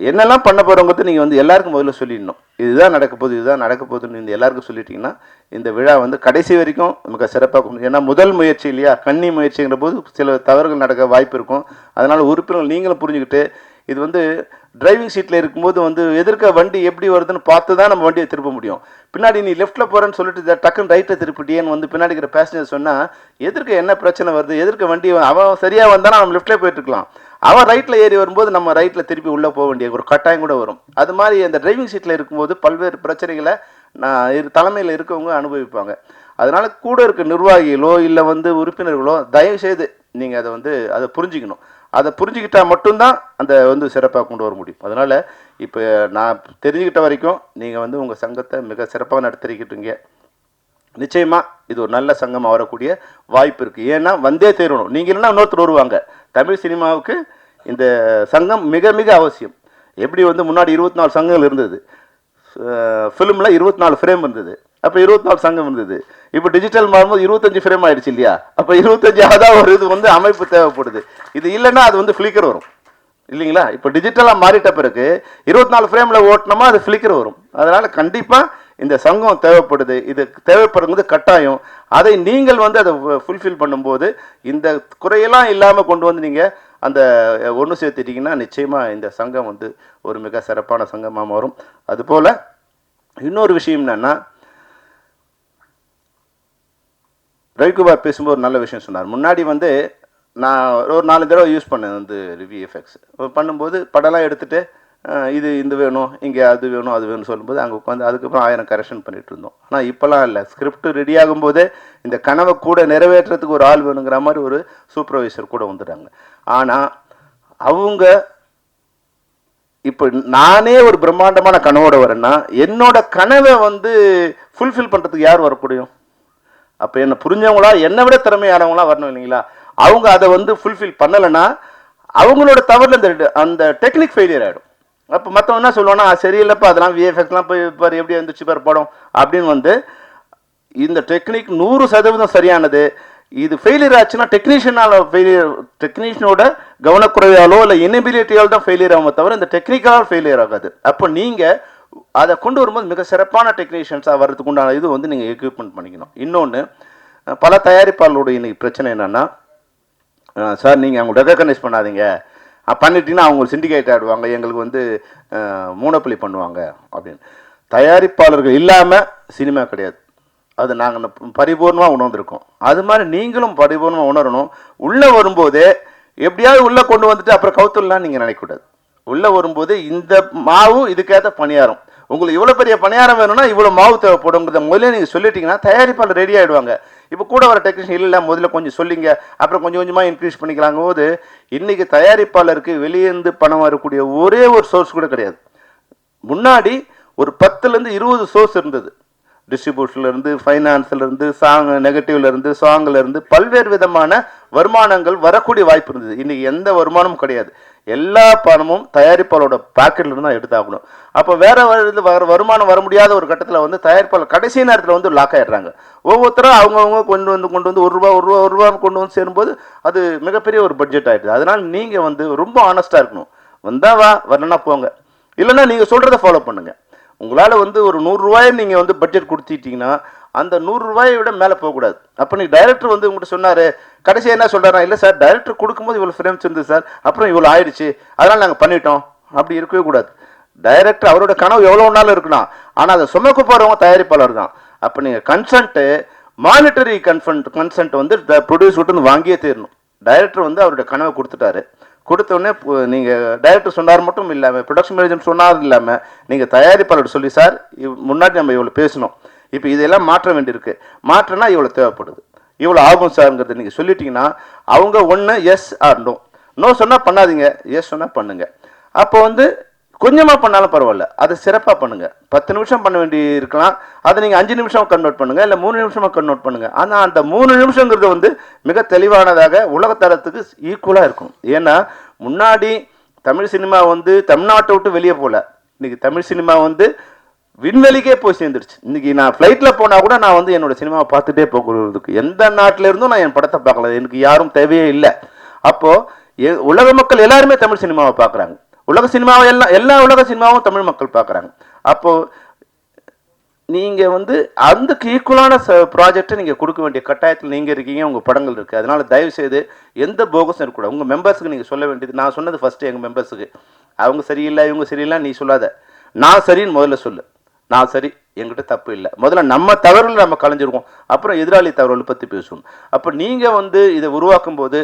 என்னெல்லாம் பண்ண போகிறவங்கிறது நீங்கள் வந்து எல்லாருக்கும் முதல்ல சொல்லிடணும். இதுதான் நடக்க போகுது, இதுதான் நடக்க போகுதுன்னு இந்த எல்லாருக்கும் சொல்லிட்டீங்கன்னா இந்த விழா வந்து கடைசி வரைக்கும் நமக்கு சிறப்பாக. ஏன்னா முதல் முயற்சி இல்லையா, கன்னி முயற்சிங்கிற போது சில தவறுகள் நடக்க வாய்ப்பு இருக்கும். அதனால் உறுப்பினர்கள் நீங்களும் புரிஞ்சுக்கிட்டு, இது வந்து டிரைவிங் சீட்டில் இருக்கும்போது வந்து எதிர்க்க வண்டி எப்படி வருதுன்னு பார்த்து தான் நம்ம வண்டியை திருப்ப முடியும். பின்னாடி நீ லெஃப்ட்டில் போகிறேன்னு சொல்லிட்டு டக்குன்னு ரைட்டில் திருப்பிட்டியேன்னு வந்து பின்னாடி இருக்கிற பேசஞ்சர் சொன்னால் எதிர்க்க என்ன பிரச்சனை வருது, எதிர்க்க வண்டி அவன் சரியாக வந்தானா நம்ம லெஃப்ட்லேயே போயிட்டுருக்கலாம், அவன் ரைட்டில் ஏறி வரும்போது நம்ம ரைட்டில் திருப்பி உள்ளே போக வேண்டிய ஒரு கட்டாயம் கூட வரும். அது மாதிரி அந்த டிரைவிங் சீட்டில் இருக்கும்போது பல்வேறு பிரச்சனைகளை தலைமையில் இருக்கவங்க அனுபவிப்பாங்க. அதனால் கூட இருக்க நிர்வாகிகளோ இல்லை வந்து உறுப்பினர்களோ தயவுசெய்து நீங்கள் அதை வந்து அதை புரிஞ்சுக்கணும். அதை புரிஞ்சுக்கிட்டால் மட்டும்தான் அந்த வந்து சிறப்பாக கொண்டு வர முடியும். அதனால் இப்போ நான் தெரிஞ்சுக்கிட்ட வரைக்கும் நீங்கள் வந்து உங்கள் சங்கத்தை மிக சிறப்பாக நடத்திக்கிட்டீங்க. நிச்சயமாக இது ஒரு நல்ல சங்கமாக வரக்கூடிய வாய்ப்பு இருக்குது. ஏன்னா வந்தே தேரணும். நீங்கள் இல்லைன்னா இன்னொருத்தர் வருவாங்க. தமிழ் சினிமாவுக்கு இந்த சங்கம் மிக மிக அவசியம். எப்படி வந்து முன்னாடி 24 சங்கங்கள் இருந்தது, ஃபிலிமில் 24 ஃப்ரேம் இருந்தது, அப்போ 24 சங்கம் இருந்தது. இப்போ டிஜிட்டல் மாறும்போது 25 ஃப்ரேம் ஆயிடுச்சு இல்லையா, அப்போ 25ஆவதாக ஒரு இது வந்து அமைப்பு தேவைப்படுது. இது இல்லைன்னா அது வந்து ஃப்ளிக்கர் வரும் இல்லைங்களா. இப்போ டிஜிட்டலாக மாறிட்ட பிறகு 24 ஃப்ரேமில் ஓட்டினோமா அது ஃப்ளிக்கர் வரும். அதனால் கண்டிப்பாக இந்த சங்கம் தேவைப்படுது. இது தேவைப்படுறது கட்டாயம். அதை நீங்கள் வந்து அதை ஃபுல்ஃபில் பண்ணும்போது இந்த குறையெல்லாம் இல்லாமல் கொண்டு வந்து நீங்கள் அந்த ஒன்று சேர்த்துட்டிங்கன்னா நிச்சயமாக இந்த சங்கம் வந்து ஒரு மிக சிறப்பான சங்கமாக மாறும். அதுபோல் இன்னொரு விஷயம் என்னென்னா, ரவிக்குமார் பேசும்போது ஒரு நல்ல விஷயம் சொன்னார். முன்னாடி வந்து நான் ஒரு 4 தடவை யூஸ் பண்ணேன் வந்து விஎஃப்எக்ஸ் பண்ணும்போது படம்லாம் எடுத்துகிட்டு இது இந்த வேணும், இங்கே அது வேணும், அது வேணும்னு சொல்லும்போது அங்கே உட்காந்து அதுக்கப்புறம் 1000 கரெக்ஷன் பண்ணிகிட்டு இருந்தோம். ஆனால் இப்போலாம் இல்லை. ஸ்கிரிப்ட் ரெடி ஆகும்போதே இந்த கனவை கூட நிறைவேற்றுறதுக்கு ஒரு ஆள் வேணுங்கிற மாதிரி ஒரு சூப்பர்வைசர் கூட வந்துட்டாங்க. ஆனால் அவங்க இப்போ நானே ஒரு பிரம்மாண்டமான கனவோட வரேன்னா என்னோட கனவை வந்து ஃபுல்ஃபில் பண்ணுறதுக்கு யார் வரக்கூடியும்? அப்போ என்ன புரிஞ்சவங்களா, என்னை விட திறமையானவங்களா வரணும் இல்லைங்களா. அவங்க அதை வந்து ஃபுல்ஃபில் பண்ணலைன்னா அவங்களோட தவறில் அந்த டெக்னிக் ஃபெயிலியர் ஆகிடும். அப்போ மற்றவங்க என்ன சொல்லுவாங்கன்னா சரியில்லைப்பா, அதெல்லாம் விஎஃப்எக்ஸ்லாம் போய் பாரு எப்படி வந்துச்சு பாரு படம் அப்படின்னு வந்து இந்த டெக்னிக் 100% சரியானது. இது ஃபெயிலியர் ஆச்சுன்னா டெக்னீஷியனோட கவனக்குறைவாலோ இல்லை இனபிலிட்டியால் தான் ஃபெயிலியர் ஆகும் தவிர இந்த டெக்னிக்கலால் ஃபெயிலியர் ஆகாது. அப்போ நீங்கள் அதை கொண்டு வரும்போது மிக சிறப்பான டெக்னீஷியன்ஸாக வர்றதுக்கு உண்டான இது வந்து நீங்கள் எக்யூப்மெண்ட் பண்ணிக்கணும். இன்னொன்று, பல தயாரிப்பாளர்களுடைய இன்னைக்கு பிரச்சனை என்னென்னா, சார் நீங்கள் அவங்க ரெகக்னைஸ் பண்ணாதீங்க, பண்ணிட்டீங்கன்னா அவங்க சிண்டிகேட் ஆகிடுவாங்க, எங்களுக்கு வந்து மூனோப்பலி பண்ணுவாங்க அப்படின்னு. தயாரிப்பாளர்கள் இல்லாமல் சினிமா கிடையாது. அது நாங்கள் பரிபூர்ணமாக உணர்ந்துருக்கோம். அது மாதிரி நீங்களும் பரிபூர்ணமாக உணரணும். உள்ளே வரும்போதே எப்படியாவது உள்ளே கொண்டு வந்துட்டு அப்புறம் கவுத்துலாம் நீங்கள் நினைக்கக்கூடாது. உள்ளே வரும்போது இந்த மாவு இதுக்கேற்ற பணியாரம், உங்களுக்கு இவ்வளோ பெரிய பணியாரம் வேணும்னா இவ்வளோ மாவு தேவைப்படுங்கிறத முதல்ல நீங்கள் சொல்லிட்டீங்கன்னா தயாரிப்பாளர் ரெடி ஆகிடுவாங்க. இப்போ கூட வர டெக்னீஷியன் இல்லை முதல்ல கொஞ்சம் சொல்லிங்க, அப்புறம் கொஞ்சம் கொஞ்சமாக இன்க்ரீஸ் பண்ணிக்கலாங்க போது இன்றைக்கி தயாரிப்பாளருக்கு வெளியேந்து பணம் வரக்கூடிய ஒரே ஒரு சோர்ஸ் கூட கிடையாது. முன்னாடி ஒரு 10லேருந்து 20 சோர்ஸ் இருந்தது. டிஸ்ட்ரிபியூஷன்லேருந்து, ஃபைனான்ஸ்லேருந்து, நெகட்டிவ்லேருந்து, சாங்லேருந்து பல்வேறு விதமான வருமானங்கள் வரக்கூடிய வாய்ப்பு இருந்தது. இன்றைக்கி எந்த வருமானமும் கிடையாது. எல்லா பணமும் தயாரிப்பாளரோட பாக்கெட்லேருந்து தான் எடுத்தாகணும். அப்போ வேறு வருமானம் வர முடியாத ஒரு கட்டத்தில் வந்து தயாரிப்பாளர் கடைசி நேரத்தில் வந்து லாக் ஆகிடுறாங்க. ஒவ்வொருத்தரும் அவங்கவுங்க கொண்டு வந்து ஒரு ரூபா கொண்டு வந்து சேரும்போது அது மிகப்பெரிய ஒரு பட்ஜெட் ஆகிடுது. அதனால் நீங்கள் வந்து ரொம்ப ஆனஸ்ட்டாக இருக்கணும். வந்தால் வா, வரலன்னா போங்க. இல்லைன்னா நீங்கள் சொல்கிறத ஃபாலோ பண்ணுங்கள். உங்களால் வந்து ஒரு 100 ரூபாயை நீங்கள் வந்து பட்ஜெட் கொடுத்துட்டீங்கன்னா அந்த 100 ரூபாயை விட மேலே போகக்கூடாது. அப்போ நீங்கள் டைரக்டர் வந்து உங்கள்கிட்ட சொன்னார், கடைசியாக என்ன சொல்கிறாரா, இல்லை சார் டைரக்டர் கொடுக்கும்போது இவ்வளோ ஃப்ரேம்ஸ் இருந்தது சார், அப்புறம் இவ்வளோ ஆயிடுச்சு, அதனால் நாங்கள் பண்ணிட்டோம், அப்படி இருக்கவே கூடாது. டைரக்டர் அவரோட கனவு எவ்வளோ நாளும் இருக்கலாம், ஆனால் அதை சுமக்க போகிறவங்க தயாரிப்பாளர் தான். அப்போ நீங்கள் கன்சென்ட்டு, மானிட்டரி கன்சென்ட் வந்து ப்ரொடியூஸ் விட்டு வாங்கியே தீரணும். டைரக்டர் வந்து அவருடைய கனவை கொடுத்துட்டாரு. கொடுத்தோடனே நீங்கள் டைரக்டர் சொன்னார் மட்டும் இல்லாமல், ப்ரொடக்ஷன் மேனேஜர் சொன்னார் இல்லாமல், நீங்கள் தயாரிப்பாளர் சொல்லி சார் முன்னாடி நம்ம இவ்வளோ பேசணும், இப்போ இதெல்லாம் மாற்ற வேண்டியிருக்கு, மாற்றனா இவ்வளோ தேவைப்படுது, இவ்வளோ ஆகும் சார்ங்கிறத நீங்கள் சொல்லிட்டீங்கன்னா அவங்க ஒன்று எஸ் ஆர் நோ. நோ சொன்னால் பண்ணாதீங்க, எஸ் சொன்னால் பண்ணுங்கள். அப்போ வந்து கொஞ்சமாக பண்ணாலும் பரவாயில்ல, அதை சிறப்பாக பண்ணுங்கள். 10 நிமிஷம் பண்ண வேண்டி இருக்கலாம், அதை நீங்கள் 5 நிமிஷம் கன்வெர்ட் பண்ணுங்கள், இல்லை 3 நிமிஷமாக கன்வெர்ட் பண்ணுங்கள். ஆனால் அந்த 3 நிமிஷங்கிறது வந்து மிக தெளிவானதாக உலகத்தரத்துக்கு ஈக்குவலாக இருக்கும். ஏன்னா முன்னாடி தமிழ் சினிமா வந்து தமிழ்நாட்டை விட்டு வெளியே போகல, இன்றைக்கி தமிழ் சினிமா வந்து விண்வெளிக்கே போய் சேர்ந்துருச்சு. இன்றைக்கி நான் ஃப்ளைட்டில் போனால் கூட நான் வந்து என்னோடய சினிமாவை பார்த்துட்டே போகிறதுக்கு எந்த நாட்டில் இருந்தும் நான் என் படத்தை பார்க்கல, எனக்கு யாரும் தேவையே இல்லை. அப்போது உலக மக்கள் எல்லாருமே தமிழ் சினிமாவை பார்க்குறாங்க. உலக சினிமாவை எல்லா உலக சினிமாவும் தமிழ் மக்கள் பார்க்குறாங்க. அப்போது நீங்கள் வந்து அதுக்கு ஈக்குவலான ப்ராஜெக்டை நீங்கள் கொடுக்க வேண்டிய கட்டாயத்தில் நீங்கள் இருக்கீங்க, உங்கள் படங்கள் இருக்குது. அதனால் தயவுசெய்து எந்த போகஸும் இருக்கக்கூடாது. உங்கள் மெம்பர்ஸுக்கு நீங்கள் சொல்ல வேண்டியது, நான் சொன்னது ஃபஸ்ட்டு எங்கள் மெம்பர்ஸுக்கு, அவங்க சரியில்லை இவங்க சரியில்லை நீ சொல்லாத, நான் சரின்னு முதல்ல சொல்லு. நான் சரி, என்கிட்ட தப்பு இல்லை, முதல்ல நம்ம தவறுகள் நம்ம கலைஞ்சிருக்கோம், அப்புறம் எதிராளி தவறுகளை பற்றி பேசுவோம். அப்போ நீங்கள் வந்து இதை உருவாக்கும் போது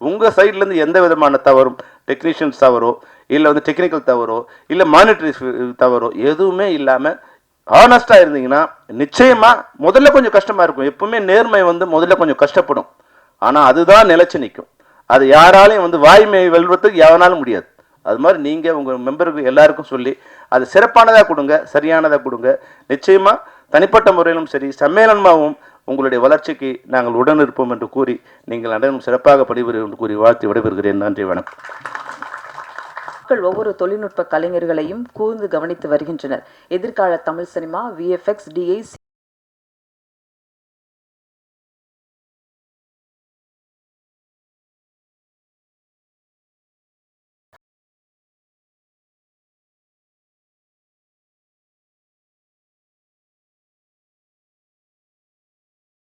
உங்கள் சைட்லேருந்து எந்த விதமான தவறும், டெக்னீஷியன்ஸ் தவறோ, இல்லை வந்து டெக்னிக்கல் தவறோ, இல்லை மானிட்டரி தவறோ எதுவுமே இல்லாமல் ஹானஸ்டாக இருந்தீங்கன்னா நிச்சயமாக முதல்ல கொஞ்சம் கஷ்டமாக இருக்கும். எப்பவுமே நேர்மை வந்து முதல்ல கொஞ்சம் கஷ்டப்படும், ஆனால் அதுதான் நிலைச்சு நிற்கும். அது யாராலையும் வந்து வாய்மை வெல்வதுக்கு எவனாலும் முடியாது. அது மாதிரி நீங்கள் உங்கள் மெம்பருக்கு எல்லாருக்கும் சொல்லி அது சிறப்பானதாக கொடுங்க, சரியானதாக கொடுங்க. நிச்சயமாக தனிப்பட்ட முறையிலும் சரி, சம்மேளனமாகவும் உங்களுடைய வளர்ச்சிக்கு நாங்கள் உடன் இருப்போம் என்று கூறி நீங்கள் அனைவரும் சிறப்பாக பணிபுரியும் என்று கூறி வாழ்த்து விடைபெறுகிறேன். நன்றி, வணக்கம். மக்கள் ஒவ்வொரு தொழில்நுட்ப கலைஞர்களையும் கூர்ந்து கவனித்து வருகின்றனர். எதிர்கால தமிழ் சினிமா, VFX, DI